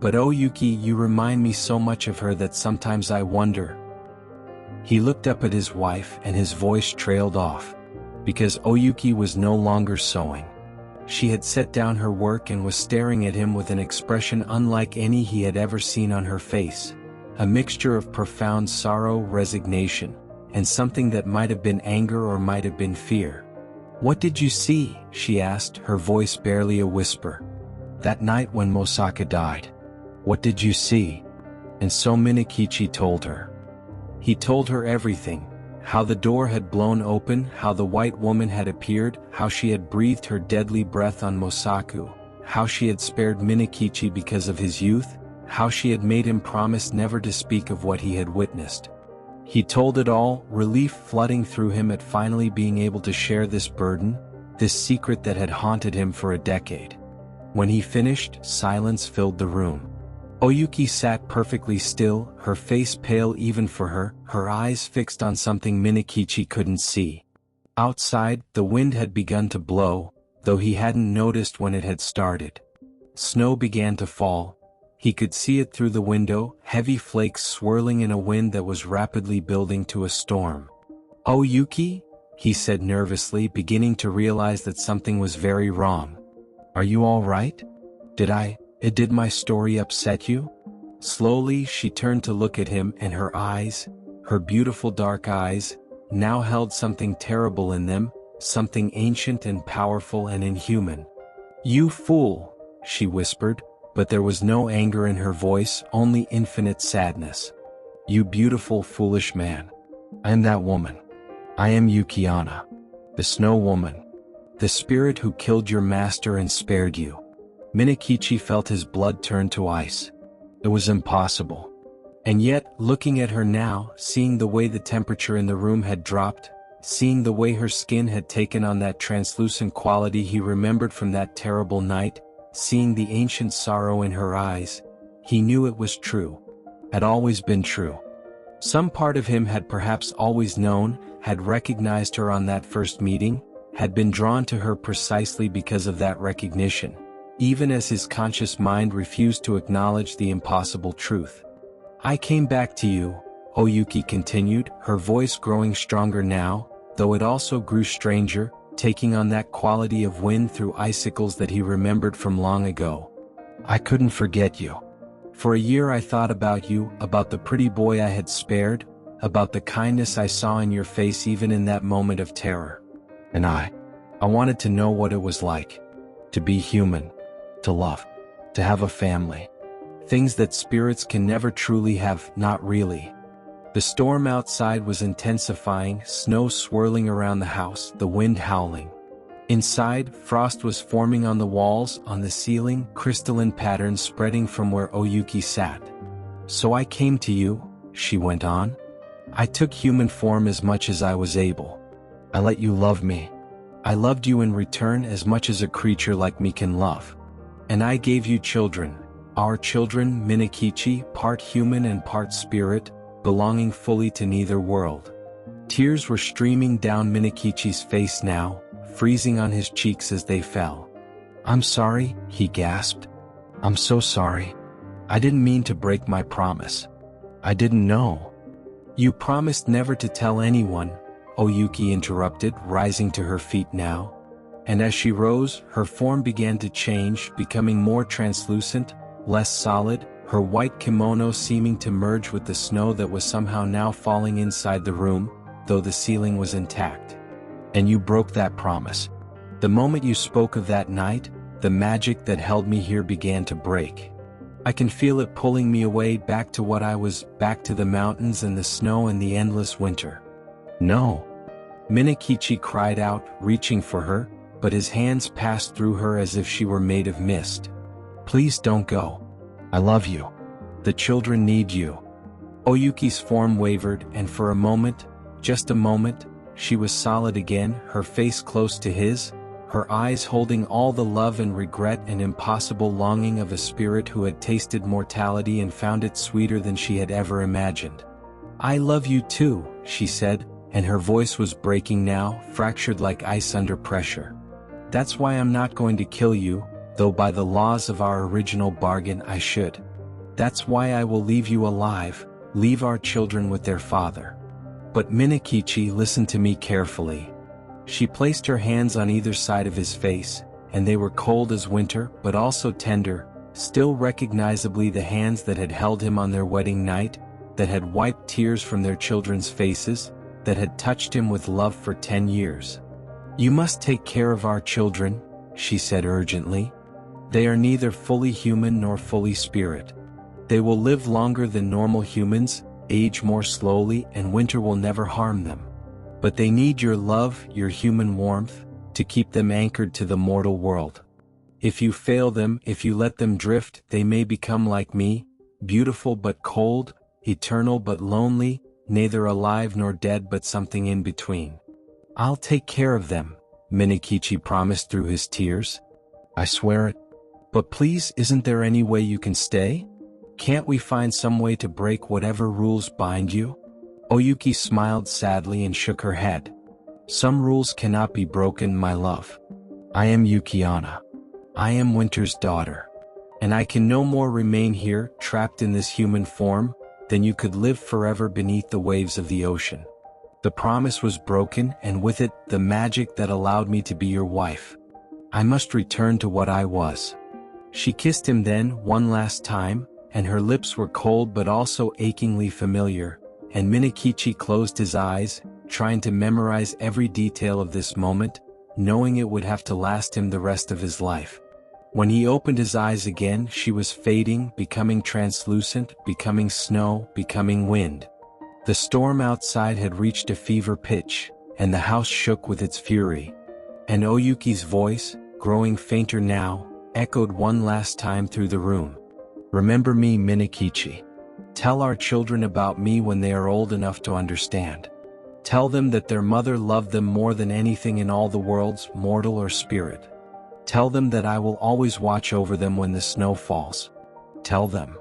But O-Yuki, you remind me so much of her that sometimes I wonder." He looked up at his wife and his voice trailed off. Because O-Yuki was no longer sewing. She had set down her work and was staring at him with an expression unlike any he had ever seen on her face. A mixture of profound sorrow, resignation, and something that might have been anger or might have been fear. "What did you see?" she asked, her voice barely a whisper. "That night when Mosaka died. What did you see?" And so Minokichi told her. He told her everything. How the door had blown open, how the white woman had appeared, how she had breathed her deadly breath on Mosaku, how she had spared Minokichi because of his youth, how she had made him promise never to speak of what he had witnessed. He told it all, relief flooding through him at finally being able to share this burden, this secret that had haunted him for a decade. When he finished, silence filled the room. O-Yuki sat perfectly still, her face pale even for her eyes fixed on something Minokichi couldn't see. Outside, the wind had begun to blow, though he hadn't noticed when it had started. Snow began to fall. He could see it through the window, heavy flakes swirling in a wind that was rapidly building to a storm. "O-Yuki?" he said nervously, beginning to realize that something was very wrong. "Are you all right? Did my story upset you?" Slowly she turned to look at him, and her eyes, her beautiful dark eyes, now held something terrible in them, something ancient and powerful and inhuman. "You fool," she whispered, but there was no anger in her voice, only infinite sadness. "You beautiful foolish man. I am that woman. I am Yuki-onna, the snow woman, the spirit who killed your master and spared you." Minokichi felt his blood turn to ice. It was impossible. And yet, looking at her now, seeing the way the temperature in the room had dropped, seeing the way her skin had taken on that translucent quality he remembered from that terrible night, seeing the ancient sorrow in her eyes, he knew it was true. Had always been true. Some part of him had perhaps always known, had recognized her on that first meeting, had been drawn to her precisely because of that recognition, even as his conscious mind refused to acknowledge the impossible truth. "I came back to you," O-Yuki continued, her voice growing stronger now, though it also grew stranger, taking on that quality of wind through icicles that he remembered from long ago. "I couldn't forget you. For a year I thought about you, about the pretty boy I had spared, about the kindness I saw in your face even in that moment of terror. And I wanted to know what it was like. To be human. To love. To have a family. Things that spirits can never truly have, not really." The storm outside was intensifying, snow swirling around the house, the wind howling. Inside, frost was forming on the walls, on the ceiling, crystalline patterns spreading from where O-Yuki sat. "So I came to you," she went on. "I took human form as much as I was able. I let you love me. I loved you in return as much as a creature like me can love. And I gave you children, our children, Minokichi, part human and part spirit, belonging fully to neither world." Tears were streaming down Minokichi's face now, freezing on his cheeks as they fell. "I'm sorry," he gasped. "I'm so sorry. I didn't mean to break my promise. I didn't know." "You promised never to tell anyone," O-Yuki interrupted, rising to her feet now. And as she rose, her form began to change, becoming more translucent, less solid, her white kimono seeming to merge with the snow that was somehow now falling inside the room, though the ceiling was intact. "And you broke that promise. The moment you spoke of that night, the magic that held me here began to break. I can feel it pulling me away back to what I was, back to the mountains and the snow and the endless winter." "No!" Minokichi cried out, reaching for her, but his hands passed through her as if she were made of mist. "Please don't go. I love you. The children need you. O-Yuki's form wavered, and for a moment, just a moment, she was solid again, her face close to his, her eyes holding all the love and regret and impossible longing of a spirit who had tasted mortality and found it sweeter than she had ever imagined. "I love you too," she said, and her voice was breaking now, fractured like ice under pressure. "That's why I'm not going to kill you, though by the laws of our original bargain I should. That's why I will leave you alive, leave our children with their father." But Minokichi listened to me carefully. She placed her hands on either side of his face, and they were cold as winter but also tender, still recognizably the hands that had held him on their wedding night, that had wiped tears from their children's faces, that had touched him with love for 10 years. "You must take care of our children," she said urgently. "They are neither fully human nor fully spirit. They will live longer than normal humans, age more slowly, and winter will never harm them. But they need your love, your human warmth, to keep them anchored to the mortal world. If you fail them, if you let them drift, they may become like me, beautiful but cold, eternal but lonely, neither alive nor dead but something in between." "I'll take care of them," Minokichi promised through his tears. "I swear it. But please, isn't there any way you can stay? Can't we find some way to break whatever rules bind you?" O-Yuki smiled sadly and shook her head. "Some rules cannot be broken, my love. I am Yuki-onna. I am Winter's daughter. And I can no more remain here, trapped in this human form, than you could live forever beneath the waves of the ocean. The promise was broken, and with it, the magic that allowed me to be your wife. I must return to what I was." She kissed him then, one last time, and her lips were cold but also achingly familiar, and Minokichi closed his eyes, trying to memorize every detail of this moment, knowing it would have to last him the rest of his life. When he opened his eyes again, she was fading, becoming translucent, becoming snow, becoming wind. The storm outside had reached a fever pitch, and the house shook with its fury. And O-Yuki's voice, growing fainter now, echoed one last time through the room. "Remember me, Minokichi. Tell our children about me when they are old enough to understand. Tell them that their mother loved them more than anything in all the worlds, mortal or spirit. Tell them that I will always watch over them when the snow falls. Tell them."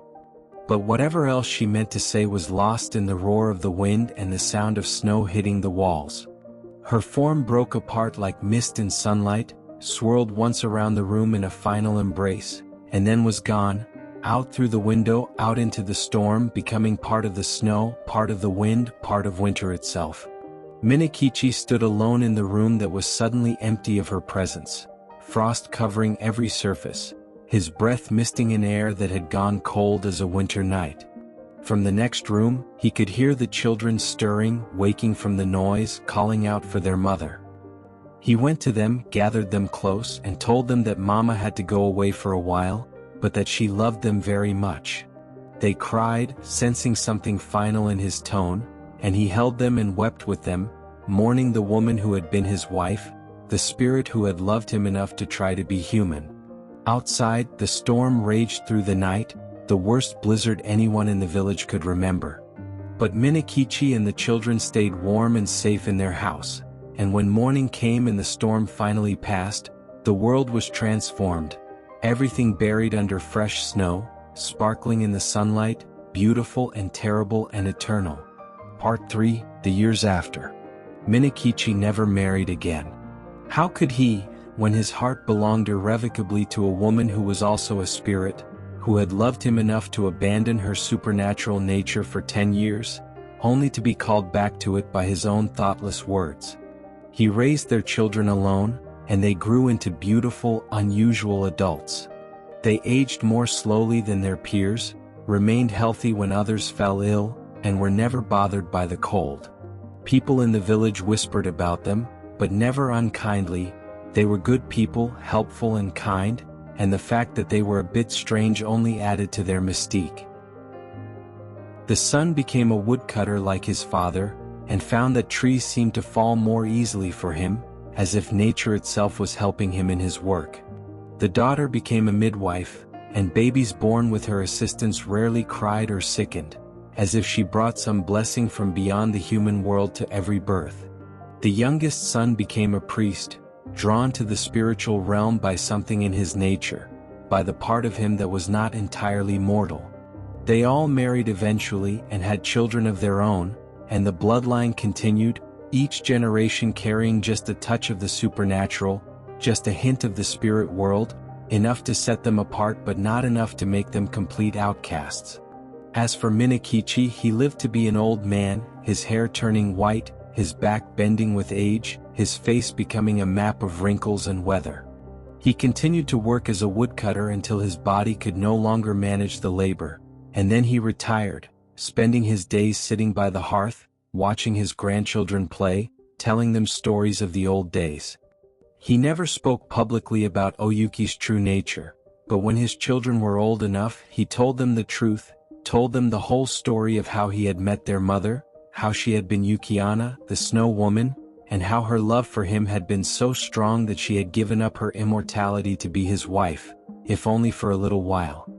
But whatever else she meant to say was lost in the roar of the wind and the sound of snow hitting the walls. Her form broke apart like mist in sunlight, swirled once around the room in a final embrace, and then was gone, out through the window, out into the storm, becoming part of the snow, part of the wind, part of winter itself. Minokichi stood alone in the room that was suddenly empty of her presence, frost covering every surface, his breath misting in air that had gone cold as a winter night. From the next room, he could hear the children stirring, waking from the noise, calling out for their mother. He went to them, gathered them close, and told them that Mama had to go away for a while, but that she loved them very much. They cried, sensing something final in his tone, and he held them and wept with them, mourning the woman who had been his wife, the spirit who had loved him enough to try to be human. Outside, the storm raged through the night, the worst blizzard anyone in the village could remember. But Minokichi and the children stayed warm and safe in their house, and when morning came and the storm finally passed, the world was transformed, everything buried under fresh snow, sparkling in the sunlight, beautiful and terrible and eternal. Part 3, The Years After. Minokichi never married again. How could he, when his heart belonged irrevocably to a woman who was also a spirit, who had loved him enough to abandon her supernatural nature for 10 years, only to be called back to it by his own thoughtless words? He raised their children alone, and they grew into beautiful, unusual adults. They aged more slowly than their peers, remained healthy when others fell ill, and were never bothered by the cold. People in the village whispered about them, but never unkindly. They were good people, helpful and kind, and the fact that they were a bit strange only added to their mystique. The son became a woodcutter like his father, and found that trees seemed to fall more easily for him, as if nature itself was helping him in his work. The daughter became a midwife, and babies born with her assistance rarely cried or sickened, as if she brought some blessing from beyond the human world to every birth. The youngest son became a priest, drawn to the spiritual realm by something in his nature, by the part of him that was not entirely mortal. They all married eventually and had children of their own, and the bloodline continued, each generation carrying just a touch of the supernatural, just a hint of the spirit world, enough to set them apart but not enough to make them complete outcasts. As for Minokichi, he lived to be an old man, his hair turning white, his back bending with age, his face becoming a map of wrinkles and weather. He continued to work as a woodcutter until his body could no longer manage the labor, and then he retired, spending his days sitting by the hearth, watching his grandchildren play, telling them stories of the old days. He never spoke publicly about O-Yuki's true nature, but when his children were old enough, he told them the truth, told them the whole story of how he had met their mother, how she had been Yuki-onna, the snow woman, and how her love for him had been so strong that she had given up her immortality to be his wife, if only for a little while.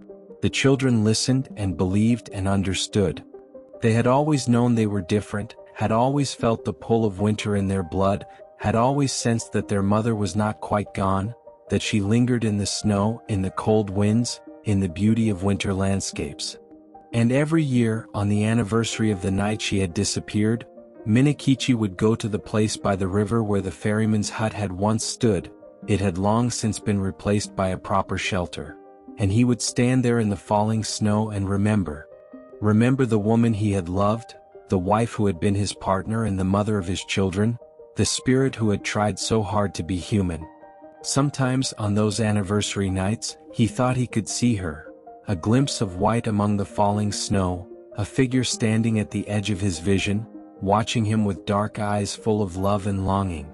The children listened and believed and understood. They had always known they were different, had always felt the pull of winter in their blood, had always sensed that their mother was not quite gone, that she lingered in the snow, in the cold winds, in the beauty of winter landscapes. And every year, on the anniversary of the night she had disappeared, Minokichi would go to the place by the river where the ferryman's hut had once stood. It had long since been replaced by a proper shelter. And he would stand there in the falling snow and remember the woman he had loved, the wife who had been his partner and the mother of his children, the spirit who had tried so hard to be human. Sometimes on those anniversary nights, he thought he could see her, a glimpse of white among the falling snow, a figure standing at the edge of his vision, watching him with dark eyes full of love and longing.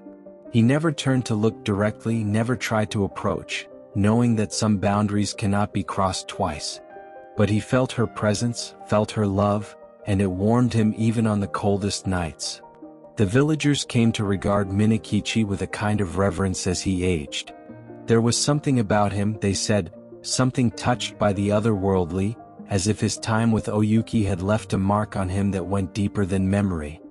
He never turned to look directly, never tried to approach, knowing that some boundaries cannot be crossed twice. But he felt her presence, felt her love, and it warmed him even on the coldest nights. The villagers came to regard Minokichi with a kind of reverence as he aged. There was something about him, they said, something touched by the otherworldly, as if his time with O-Yuki had left a mark on him that went deeper than memory.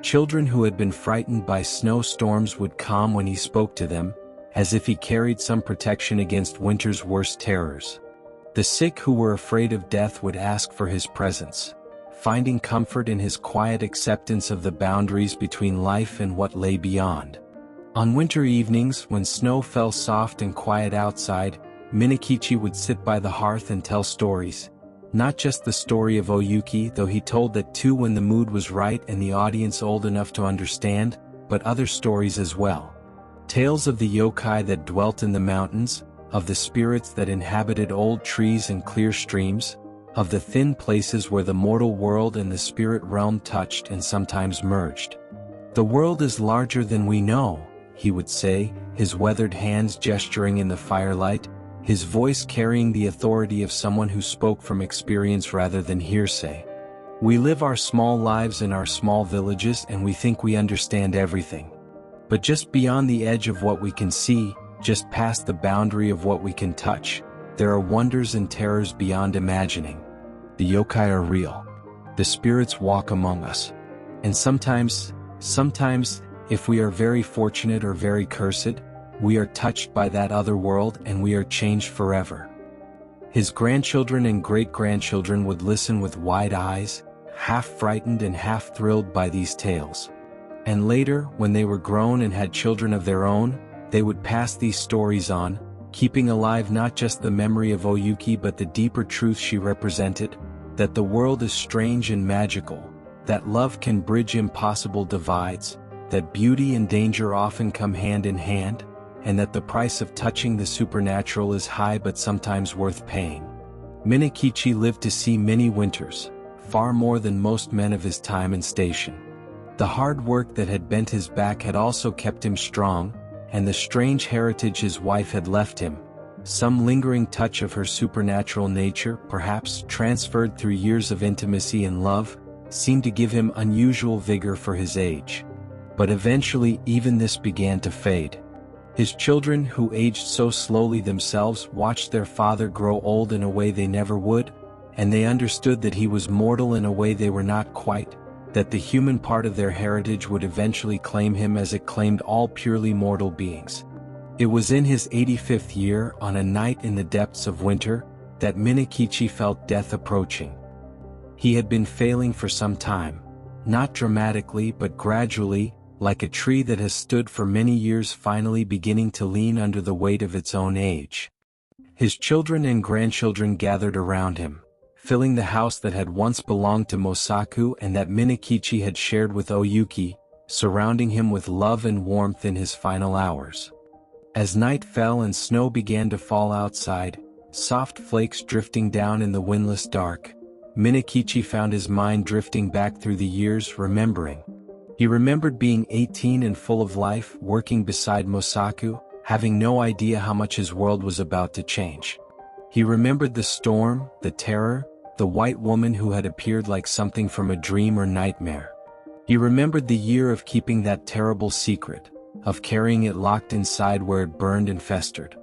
Children who had been frightened by snowstorms would calm when he spoke to them, as if he carried some protection against winter's worst terrors. The sick who were afraid of death would ask for his presence, finding comfort in his quiet acceptance of the boundaries between life and what lay beyond. On winter evenings, when snow fell soft and quiet outside, Minokichi would sit by the hearth and tell stories. Not just the story of O-Yuki, though he told that too when the mood was right and the audience old enough to understand, but other stories as well. Tales of the yokai that dwelt in the mountains, of the spirits that inhabited old trees and clear streams, of the thin places where the mortal world and the spirit realm touched and sometimes merged. The world is larger than we know, he would say, his weathered hands gesturing in the firelight, his voice carrying the authority of someone who spoke from experience rather than hearsay. We live our small lives in our small villages and we think we understand everything. But just beyond the edge of what we can see, just past the boundary of what we can touch, there are wonders and terrors beyond imagining. The yokai are real. The spirits walk among us. And sometimes, if we are very fortunate or very cursed, we are touched by that other world and we are changed forever. His grandchildren and great-grandchildren would listen with wide eyes, half frightened and half thrilled by these tales. And later, when they were grown and had children of their own, they would pass these stories on, keeping alive not just the memory of O-Yuki but the deeper truth she represented, that the world is strange and magical, that love can bridge impossible divides, that beauty and danger often come hand in hand, and that the price of touching the supernatural is high but sometimes worth paying. Minokichi lived to see many winters, far more than most men of his time and station. The hard work that had bent his back had also kept him strong, and the strange heritage his wife had left him, some lingering touch of her supernatural nature, perhaps transferred through years of intimacy and love, seemed to give him unusual vigor for his age. But eventually even this began to fade. His children, who aged so slowly themselves, watched their father grow old in a way they never would, and they understood that he was mortal in a way they were not quite, that the human part of their heritage would eventually claim him as it claimed all purely mortal beings. It was in his 85th year, on a night in the depths of winter, that Minokichi felt death approaching. He had been failing for some time, not dramatically but gradually, like a tree that has stood for many years finally beginning to lean under the weight of its own age. His children and grandchildren gathered around him, filling the house that had once belonged to Mosaku and that Minokichi had shared with O-Yuki, surrounding him with love and warmth in his final hours. As night fell and snow began to fall outside, soft flakes drifting down in the windless dark, Minokichi found his mind drifting back through the years, remembering. He remembered being 18 and full of life, working beside Mosaku, having no idea how much his world was about to change. He remembered the storm, the terror, the white woman who had appeared like something from a dream or nightmare. He remembered the year of keeping that terrible secret, of carrying it locked inside where it burned and festered.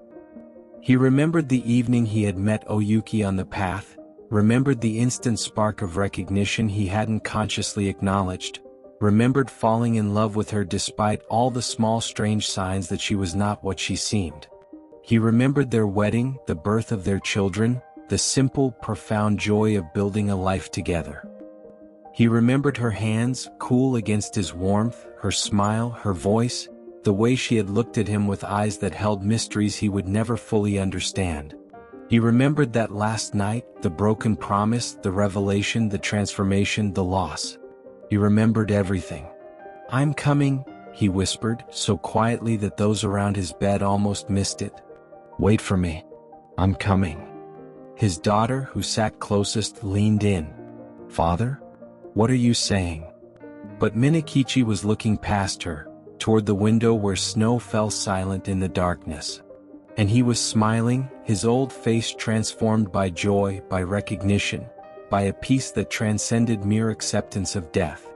He remembered the evening he had met O-Yuki on the path, remembered the instant spark of recognition he hadn't consciously acknowledged, remembered falling in love with her despite all the small strange signs that she was not what she seemed. He remembered their wedding, the birth of their children, the simple, profound joy of building a life together. He remembered her hands, cool against his warmth, her smile, her voice, the way she had looked at him with eyes that held mysteries he would never fully understand. He remembered that last night, the broken promise, the revelation, the transformation, the loss. He remembered everything. "I'm coming," he whispered, so quietly that those around his bed almost missed it. "Wait for me. I'm coming." His daughter, who sat closest, leaned in. "Father? What are you saying?" But Minokichi was looking past her, toward the window where snow fell silent in the darkness. And he was smiling, his old face transformed by joy, by recognition, by a peace that transcended mere acceptance of death.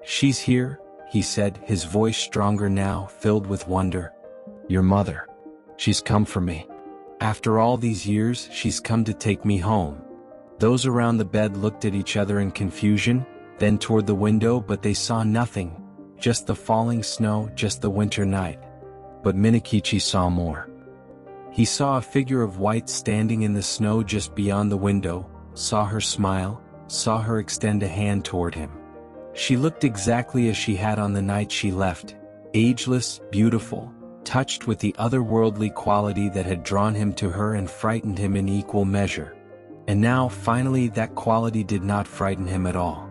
"She's here," he said, his voice stronger now, filled with wonder. "Your mother. She's come for me. After all these years, she's come to take me home." Those around the bed looked at each other in confusion, then toward the window, but they saw nothing, just the falling snow, just the winter night. But Minokichi saw more. He saw a figure of white standing in the snow just beyond the window, saw her smile, saw her extend a hand toward him. She looked exactly as she had on the night she left, ageless, beautiful, touched with the otherworldly quality that had drawn him to her and frightened him in equal measure. And now, finally, that quality did not frighten him at all.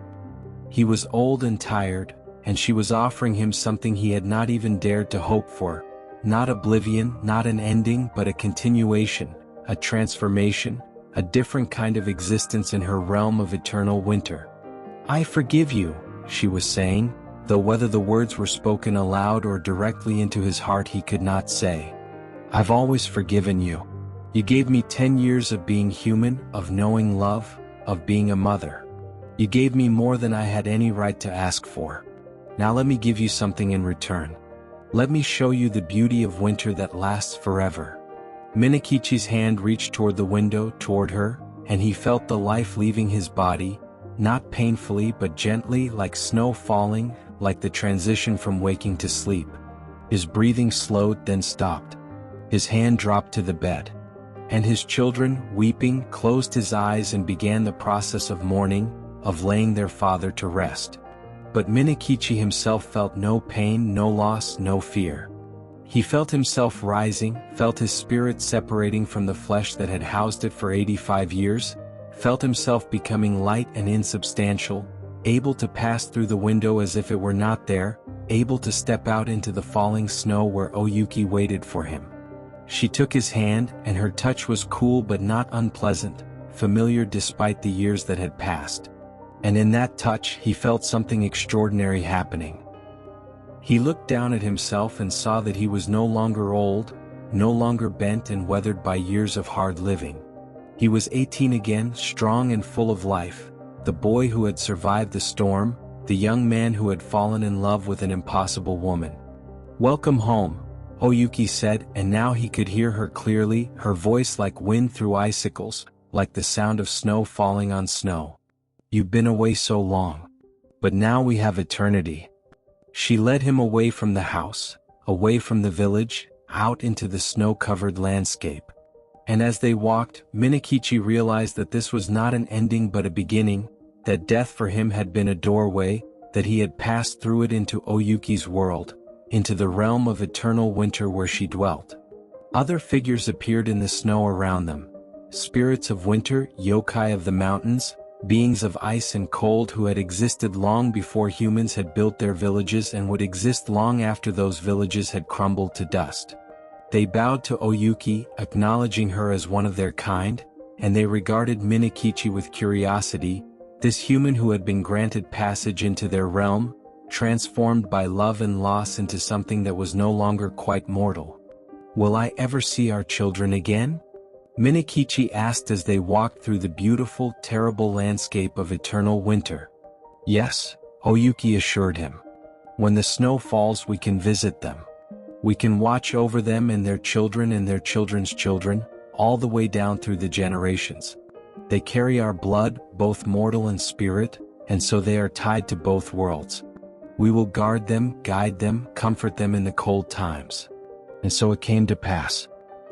He was old and tired, and she was offering him something he had not even dared to hope for. Not oblivion, not an ending, but a continuation, a transformation, a different kind of existence in her realm of eternal winter. "I forgive you," she was saying, though whether the words were spoken aloud or directly into his heart he could not say. "I've always forgiven you. You gave me 10 years of being human, of knowing love, of being a mother. You gave me more than I had any right to ask for. Now let me give you something in return. Let me show you the beauty of winter that lasts forever." Minokichi's hand reached toward the window, toward her, and he felt the life leaving his body, not painfully but gently, like snow falling, like the transition from waking to sleep. His breathing slowed, then stopped. His hand dropped to the bed. And his children, weeping, closed his eyes and began the process of mourning, of laying their father to rest. But Minokichi himself felt no pain, no loss, no fear. He felt himself rising, felt his spirit separating from the flesh that had housed it for 85 years, felt himself becoming light and insubstantial, able to pass through the window as if it were not there, able to step out into the falling snow where O-Yuki waited for him. She took his hand, and her touch was cool but not unpleasant, familiar despite the years that had passed. And in that touch he felt something extraordinary happening. He looked down at himself and saw that he was no longer old, no longer bent and weathered by years of hard living. He was 18 again, strong and full of life, the boy who had survived the storm, the young man who had fallen in love with an impossible woman. "Welcome home," O-Yuki said, and now he could hear her clearly, her voice like wind through icicles. like the sound of snow falling on snow. You've been away so long. But now we have eternity. She led him away from the house, away from the village, out into the snow-covered landscape. And as they walked, Minokichi realized that this was not an ending but a beginning, that death for him had been a doorway, that he had passed through it into O-Yuki's world, into the realm of eternal winter where she dwelt. Other figures appeared in the snow around them. Spirits of winter, yokai of the mountains, beings of ice and cold who had existed long before humans had built their villages and would exist long after those villages had crumbled to dust. They bowed to O-Yuki, acknowledging her as one of their kind, and they regarded Minokichi with curiosity, this human who had been granted passage into their realm, transformed by love and loss into something that was no longer quite mortal. Will I ever see our children again? Minokichi asked as they walked through the beautiful, terrible landscape of eternal winter. Yes, O-Yuki assured him. When the snow falls we can visit them. We can watch over them and their children's children, all the way down through the generations. They carry our blood, both mortal and spirit, and so they are tied to both worlds. We will guard them, guide them, comfort them in the cold times. And so it came to pass.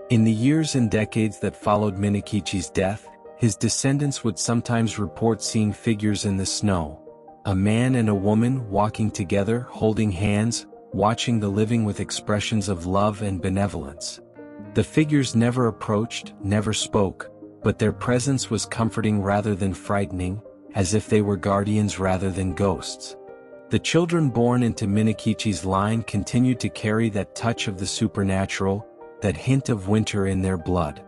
In the years and decades that followed Minokichi's death, his descendants would sometimes report seeing figures in the snow. A man and a woman walking together, holding hands, watching the living with expressions of love and benevolence. The figures never approached, never spoke, but their presence was comforting rather than frightening, as if they were guardians rather than ghosts. The children born into Minokichi's line continued to carry that touch of the supernatural, that hint of winter in their blood.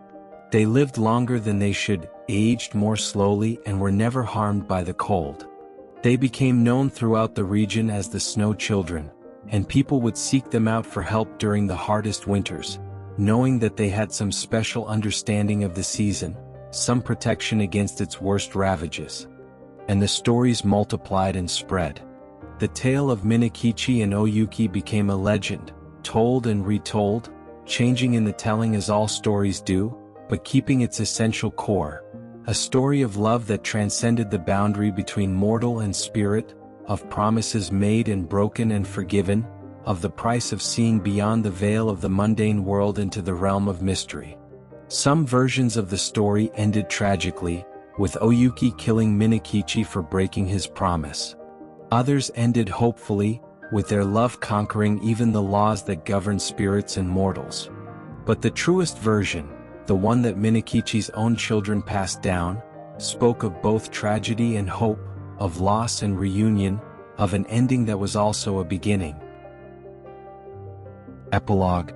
They lived longer than they should, aged more slowly, and were never harmed by the cold. They became known throughout the region as the Snow Children, and people would seek them out for help during the hardest winters, knowing that they had some special understanding of the season, some protection against its worst ravages. And the stories multiplied and spread. The tale of Minokichi and O-Yuki became a legend, told and retold, changing in the telling as all stories do, but keeping its essential core. A story of love that transcended the boundary between mortal and spirit, of promises made and broken and forgiven, of the price of seeing beyond the veil of the mundane world into the realm of mystery. Some versions of the story ended tragically, with O-Yuki killing Minokichi for breaking his promise. Others ended hopefully, with their love conquering even the laws that govern spirits and mortals. But the truest version, the one that Minokichi's own children passed down, spoke of both tragedy and hope, of loss and reunion, of an ending that was also a beginning. Epilogue.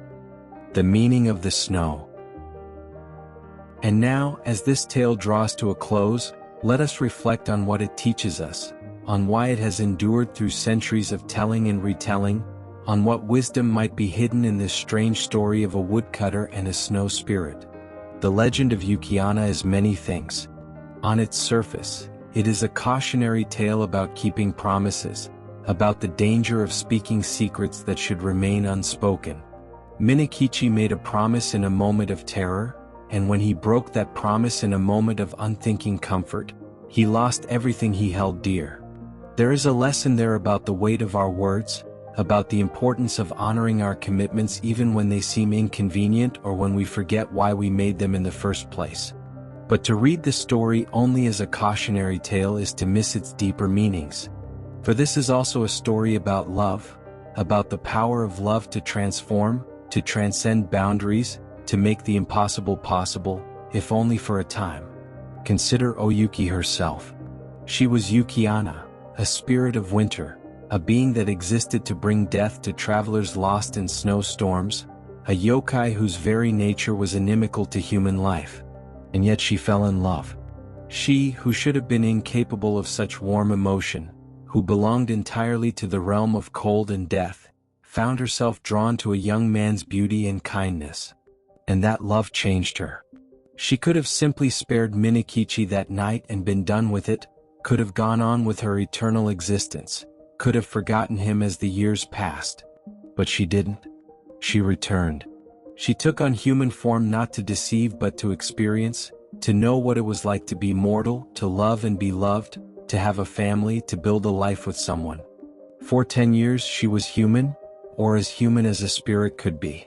The meaning of the snow. And now, as this tale draws to a close, let us reflect on what it teaches us, on why it has endured through centuries of telling and retelling, on what wisdom might be hidden in this strange story of a woodcutter and a snow spirit. The legend of Yuki-onna is many things. On its surface, it is a cautionary tale about keeping promises, about the danger of speaking secrets that should remain unspoken. Minokichi made a promise in a moment of terror, and when he broke that promise in a moment of unthinking comfort, he lost everything he held dear. There is a lesson there about the weight of our words, about the importance of honoring our commitments even when they seem inconvenient or when we forget why we made them in the first place. But to read the story only as a cautionary tale is to miss its deeper meanings. For this is also a story about love, about the power of love to transform, to transcend boundaries, to make the impossible possible, if only for a time. Consider O-Yuki herself. She was Yuki-onna, a spirit of winter, a being that existed to bring death to travelers lost in snowstorms, a yokai whose very nature was inimical to human life. And yet she fell in love. She, who should have been incapable of such warm emotion, who belonged entirely to the realm of cold and death, found herself drawn to a young man's beauty and kindness. And that love changed her. She could have simply spared Minokichi that night and been done with it, could have gone on with her eternal existence, could have forgotten him as the years passed. But she didn't. She returned. She took on human form not to deceive but to experience, to know what it was like to be mortal, to love and be loved, to have a family, to build a life with someone. For 10 years she was human, or as human as a spirit could be.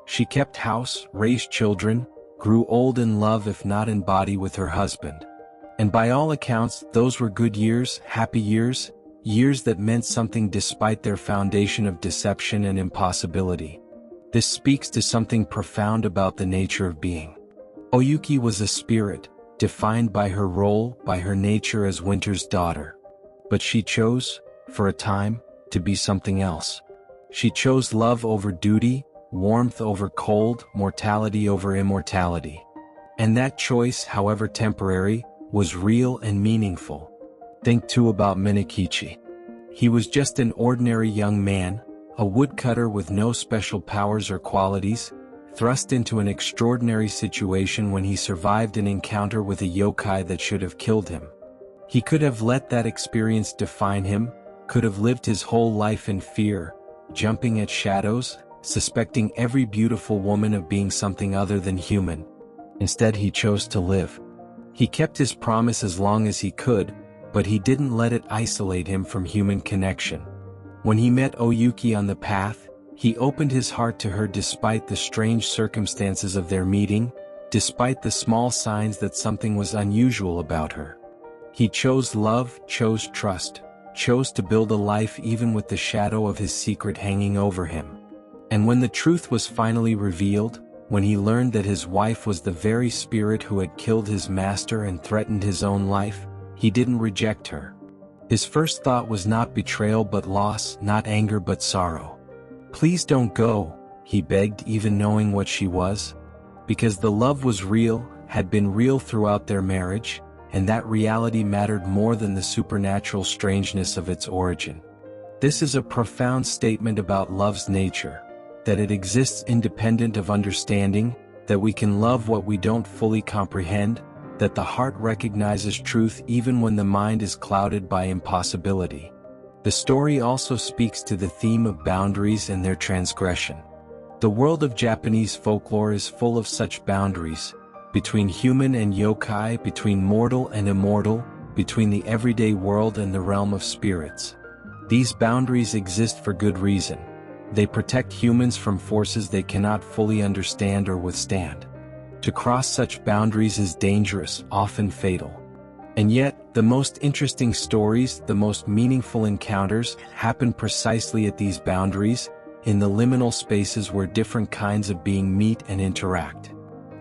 She kept house, raised children, grew old in love if not in body with her husband. And by all accounts, those were good years, happy years, years that meant something despite their foundation of deception and impossibility. This speaks to something profound about the nature of being. O-Yuki was a spirit, defined by her role, by her nature as Winter's daughter. But she chose, for a time, to be something else. She chose love over duty, warmth over cold, mortality over immortality. And that choice, however temporary, was real and meaningful. Think too about Minokichi. He was just an ordinary young man, a woodcutter with no special powers or qualities, thrust into an extraordinary situation when he survived an encounter with a yokai that should have killed him. He could have let that experience define him, could have lived his whole life in fear, jumping at shadows, suspecting every beautiful woman of being something other than human. Instead, he chose to live. He kept his promise as long as he could, but he didn't let it isolate him from human connection. When he met O-Yuki on the path, he opened his heart to her despite the strange circumstances of their meeting, despite the small signs that something was unusual about her. He chose love, chose trust, chose to build a life even with the shadow of his secret hanging over him. And when the truth was finally revealed, when he learned that his wife was the very spirit who had killed his master and threatened his own life, he didn't reject her. His first thought was not betrayal but loss, not anger but sorrow. "Please don't go," he begged, even knowing what she was. Because the love was real, had been real throughout their marriage, and that reality mattered more than the supernatural strangeness of its origin. This is a profound statement about love's nature, that it exists independent of understanding, that we can love what we don't fully comprehend, that the heart recognizes truth even when the mind is clouded by impossibility. The story also speaks to the theme of boundaries and their transgression. The world of Japanese folklore is full of such boundaries, between human and yokai, between mortal and immortal, between the everyday world and the realm of spirits. These boundaries exist for good reason. They protect humans from forces they cannot fully understand or withstand. To cross such boundaries is dangerous, often fatal. And yet, the most interesting stories, the most meaningful encounters, happen precisely at these boundaries, in the liminal spaces where different kinds of being meet and interact.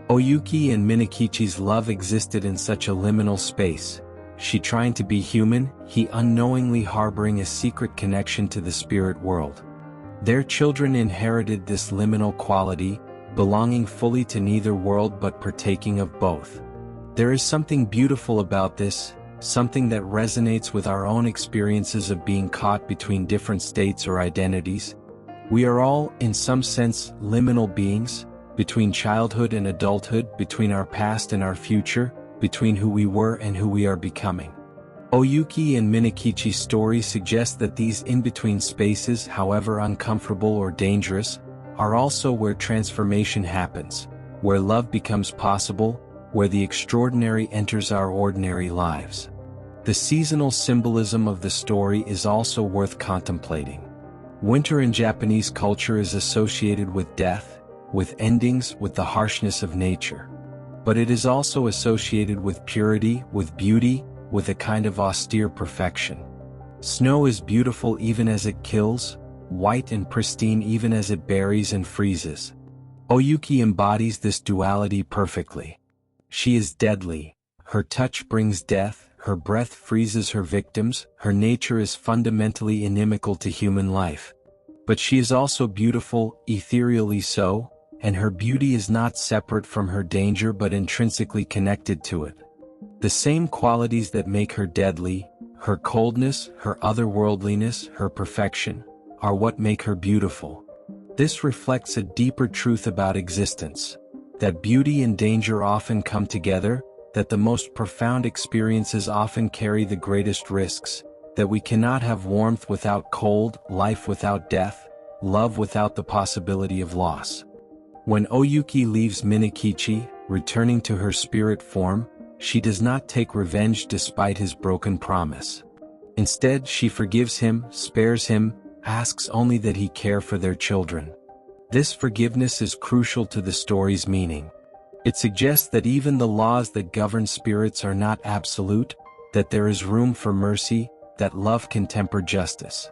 O-Yuki and Minokichi's love existed in such a liminal space, she trying to be human, he unknowingly harboring a secret connection to the spirit world. Their children inherited this liminal quality, belonging fully to neither world but partaking of both. There is something beautiful about this, something that resonates with our own experiences of being caught between different states or identities. We are all, in some sense, liminal beings, between childhood and adulthood, between our past and our future, between who we were and who we are becoming. O-Yuki and Minokichi's story suggests that these in-between spaces, however uncomfortable or dangerous, are also where transformation happens, where love becomes possible, where the extraordinary enters our ordinary lives. The seasonal symbolism of the story is also worth contemplating. Winter in Japanese culture is associated with death, with endings, with the harshness of nature. But it is also associated with purity, with beauty, with a kind of austere perfection. Snow is beautiful even as it kills, white and pristine even as it buries and freezes. O-Yuki embodies this duality perfectly. She is deadly, her touch brings death, her breath freezes her victims, her nature is fundamentally inimical to human life. But she is also beautiful, ethereally so, and her beauty is not separate from her danger but intrinsically connected to it. The same qualities that make her deadly, her coldness, her otherworldliness, her perfection, are what make her beautiful. This reflects a deeper truth about existence, that beauty and danger often come together, that the most profound experiences often carry the greatest risks, that we cannot have warmth without cold, life without death, love without the possibility of loss. When O-Yuki leaves Minokichi, returning to her spirit form, she does not take revenge despite his broken promise. Instead, she forgives him, spares him, asks only that he care for their children. This forgiveness is crucial to the story's meaning. It suggests that even the laws that govern spirits are not absolute, that there is room for mercy, that love can temper justice.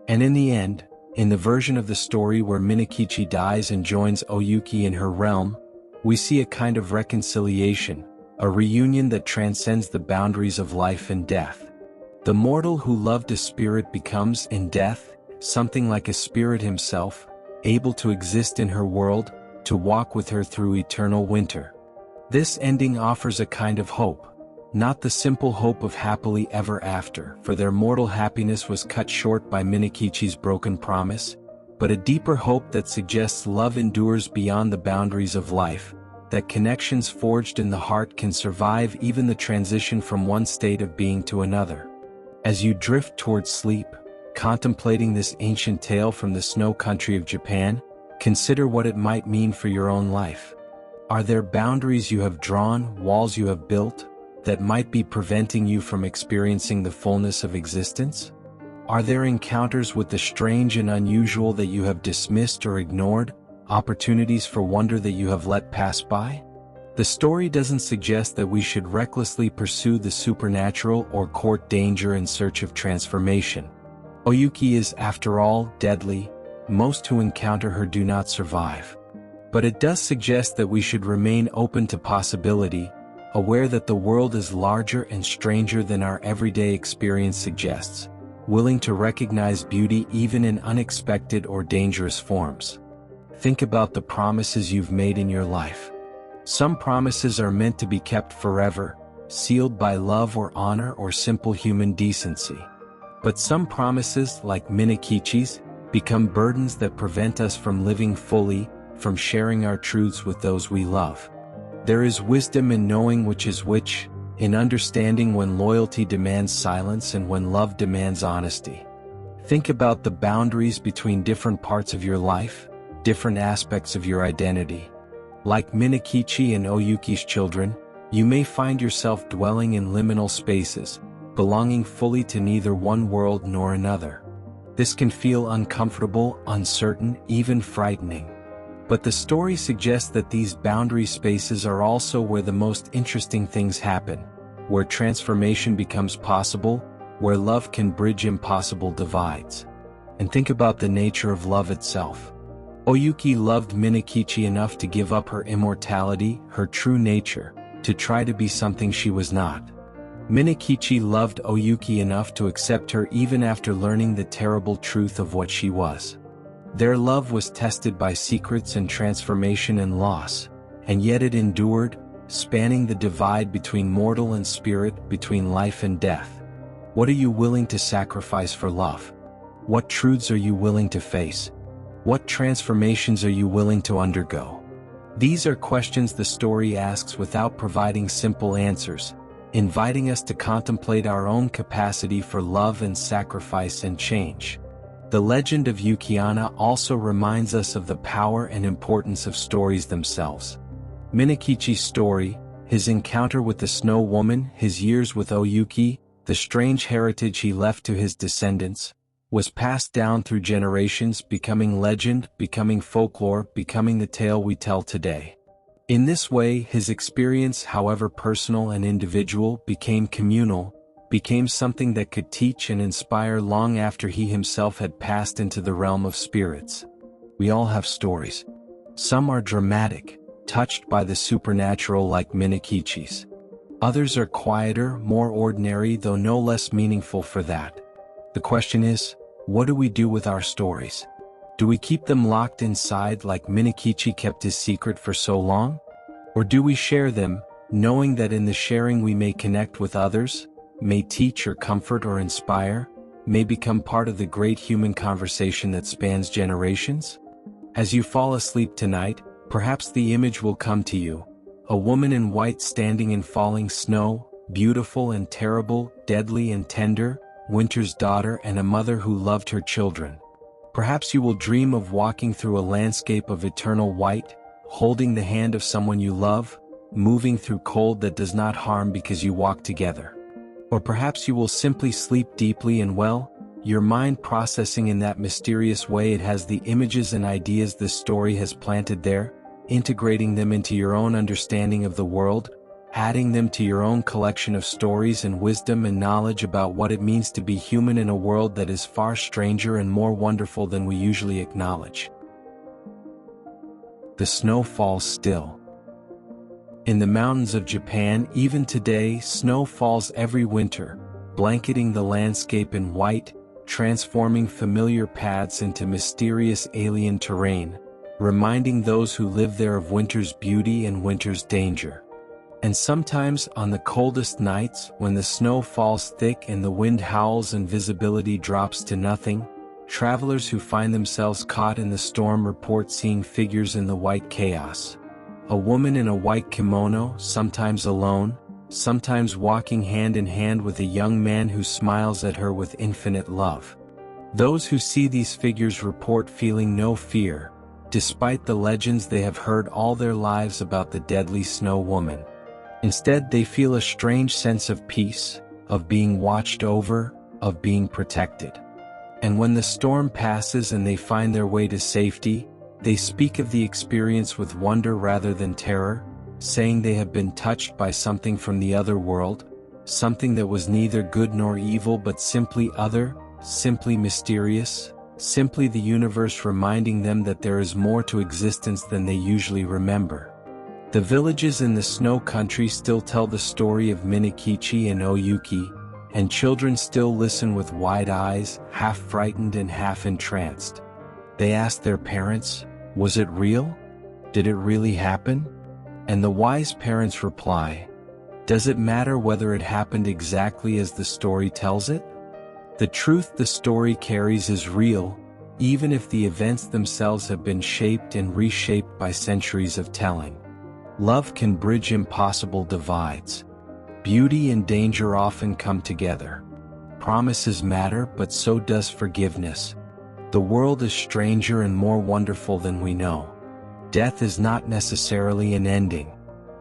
And in the end, in the version of the story where Minokichi dies and joins O-Yuki in her realm, we see a kind of reconciliation, a reunion that transcends the boundaries of life and death. The mortal who loved a spirit becomes, in death, something like a spirit himself, able to exist in her world, to walk with her through eternal winter. This ending offers a kind of hope, not the simple hope of happily ever after, for their mortal happiness was cut short by Minokichi's broken promise, but a deeper hope that suggests love endures beyond the boundaries of life, that connections forged in the heart can survive even the transition from one state of being to another. As you drift towards sleep, contemplating this ancient tale from the snow country of Japan, consider what it might mean for your own life. Are there boundaries you have drawn, walls you have built, that might be preventing you from experiencing the fullness of existence? Are there encounters with the strange and unusual that you have dismissed or ignored, opportunities for wonder that you have let pass by? The story doesn't suggest that we should recklessly pursue the supernatural or court danger in search of transformation. O-Yuki is, after all, deadly. Most who encounter her do not survive. But it does suggest that we should remain open to possibility, aware that the world is larger and stranger than our everyday experience suggests, willing to recognize beauty even in unexpected or dangerous forms. Think about the promises you've made in your life. Some promises are meant to be kept forever, sealed by love or honor or simple human decency. But some promises, like Minokichi's, become burdens that prevent us from living fully, from sharing our truths with those we love. There is wisdom in knowing which is which, in understanding when loyalty demands silence and when love demands honesty. Think about the boundaries between different parts of your life, different aspects of your identity. Like Minokichi and O-Yuki's children, you may find yourself dwelling in liminal spaces, belonging fully to neither one world nor another. This can feel uncomfortable, uncertain, even frightening. But the story suggests that these boundary spaces are also where the most interesting things happen, where transformation becomes possible, where love can bridge impossible divides. And think about the nature of love itself. O-Yuki loved Minokichi enough to give up her immortality, her true nature, to try to be something she was not. Minokichi loved O-Yuki enough to accept her even after learning the terrible truth of what she was. Their love was tested by secrets and transformation and loss, and yet it endured, spanning the divide between mortal and spirit, between life and death. What are you willing to sacrifice for love? What truths are you willing to face? What transformations are you willing to undergo? These are questions the story asks without providing simple answers, inviting us to contemplate our own capacity for love and sacrifice and change. The legend of Yuki-onna also reminds us of the power and importance of stories themselves. Minokichi's story, his encounter with the Snow Woman, his years with O-Yuki, the strange heritage he left to his descendants, was passed down through generations, becoming legend, becoming folklore, becoming the tale we tell today. In this way, his experience, however personal and individual, became communal, became something that could teach and inspire long after he himself had passed into the realm of spirits. We all have stories. Some are dramatic, touched by the supernatural like Minokichi's. Others are quieter, more ordinary, though no less meaningful for that. The question is, what do we do with our stories? Do we keep them locked inside like Minokichi kept his secret for so long? Or do we share them, knowing that in the sharing we may connect with others, may teach or comfort or inspire, may become part of the great human conversation that spans generations? As you fall asleep tonight, perhaps the image will come to you. A woman in white standing in falling snow, beautiful and terrible, deadly and tender, winter's daughter and a mother who loved her children. Perhaps you will dream of walking through a landscape of eternal white, holding the hand of someone you love, moving through cold that does not harm because you walk together. Or perhaps you will simply sleep deeply and well, your mind processing in that mysterious way it has the images and ideas this story has planted there, integrating them into your own understanding of the world, adding them to your own collection of stories and wisdom and knowledge about what it means to be human in a world that is far stranger and more wonderful than we usually acknowledge. The snow falls still. In the mountains of Japan, even today, snow falls every winter, blanketing the landscape in white, transforming familiar paths into mysterious alien terrain, reminding those who live there of winter's beauty and winter's danger. And sometimes, on the coldest nights, when the snow falls thick and the wind howls and visibility drops to nothing, travelers who find themselves caught in the storm report seeing figures in the white chaos. A woman in a white kimono, sometimes alone, sometimes walking hand in hand with a young man who smiles at her with infinite love. Those who see these figures report feeling no fear, despite the legends they have heard all their lives about the deadly snow woman. Instead, they feel a strange sense of peace, of being watched over, of being protected. And when the storm passes and they find their way to safety, they speak of the experience with wonder rather than terror, saying they have been touched by something from the other world, something that was neither good nor evil but simply other, simply mysterious, simply the universe reminding them that there is more to existence than they usually remember. The villages in the snow country still tell the story of Minokichi and O-Yuki, and children still listen with wide eyes, half frightened and half entranced. They ask their parents, "Was it real? Did it really happen?" And the wise parents reply, "Does it matter whether it happened exactly as the story tells it? The truth the story carries is real, even if the events themselves have been shaped and reshaped by centuries of telling." Love can bridge impossible divides. Beauty and danger often come together. Promises matter, but so does forgiveness. The world is stranger and more wonderful than we know. Death is not necessarily an ending.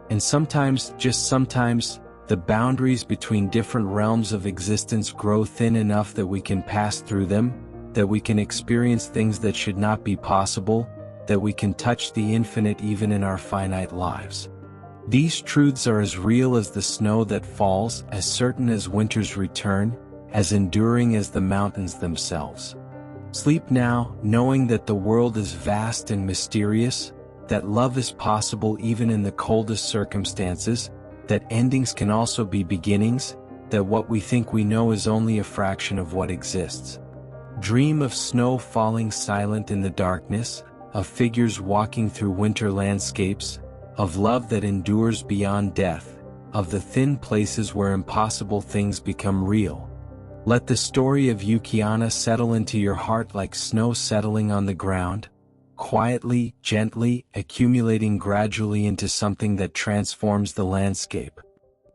And sometimes, just sometimes, the boundaries between different realms of existence grow thin enough that we can pass through them, that we can experience things that should not be possible, that we can touch the infinite even in our finite lives. These truths are as real as the snow that falls, as certain as winter's return, as enduring as the mountains themselves. Sleep now, knowing that the world is vast and mysterious, that love is possible even in the coldest circumstances, that endings can also be beginnings, that what we think we know is only a fraction of what exists. Dream of snow falling silent in the darkness, of figures walking through winter landscapes, of love that endures beyond death, of the thin places where impossible things become real. Let the story of Yuki-onna settle into your heart like snow settling on the ground, quietly, gently, accumulating gradually into something that transforms the landscape.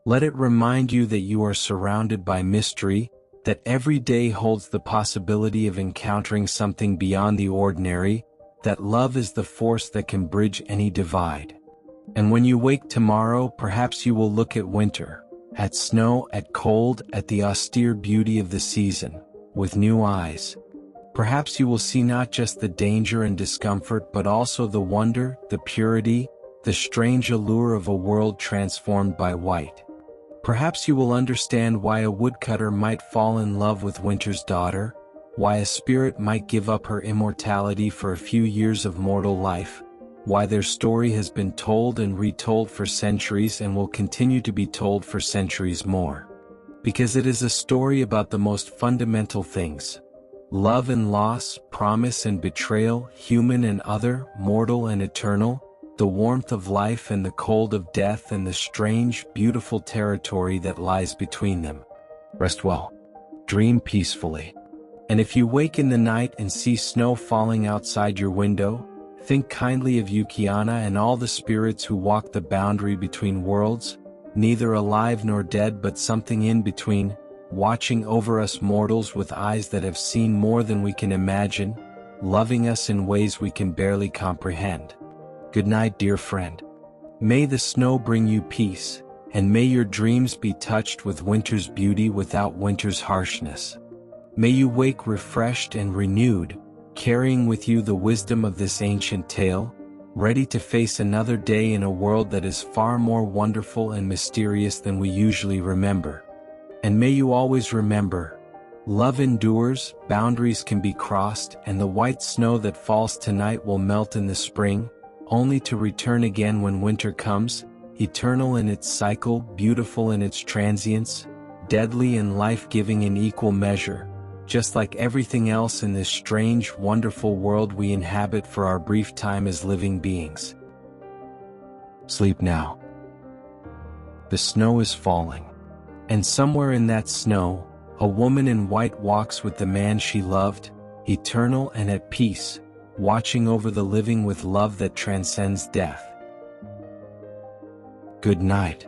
Let it remind you that you are surrounded by mystery, that every day holds the possibility of encountering something beyond the ordinary, that love is the force that can bridge any divide. And when you wake tomorrow, perhaps you will look at winter, at snow, at cold, at the austere beauty of the season, with new eyes. Perhaps you will see not just the danger and discomfort but also the wonder, the purity, the strange allure of a world transformed by white. Perhaps you will understand why a woodcutter might fall in love with winter's daughter, why a spirit might give up her immortality for a few years of mortal life, why their story has been told and retold for centuries and will continue to be told for centuries more. Because it is a story about the most fundamental things: love and loss, promise and betrayal, human and other, mortal and eternal, the warmth of life and the cold of death, and the strange, beautiful territory that lies between them. Rest well. Dream peacefully. And if you wake in the night and see snow falling outside your window, think kindly of Yuki-onna and all the spirits who walk the boundary between worlds, neither alive nor dead but something in between, watching over us mortals with eyes that have seen more than we can imagine, loving us in ways we can barely comprehend. Good night, dear friend. May the snow bring you peace, and may your dreams be touched with winter's beauty without winter's harshness. May you wake refreshed and renewed, carrying with you the wisdom of this ancient tale, ready to face another day in a world that is far more wonderful and mysterious than we usually remember. And may you always remember, love endures, boundaries can be crossed, and the white snow that falls tonight will melt in the spring, only to return again when winter comes, eternal in its cycle, beautiful in its transience, deadly and life-giving in equal measure, just like everything else in this strange, wonderful world we inhabit for our brief time as living beings. Sleep now. The snow is falling. And somewhere in that snow, a woman in white walks with the man she loved, eternal and at peace, watching over the living with love that transcends death. Good night.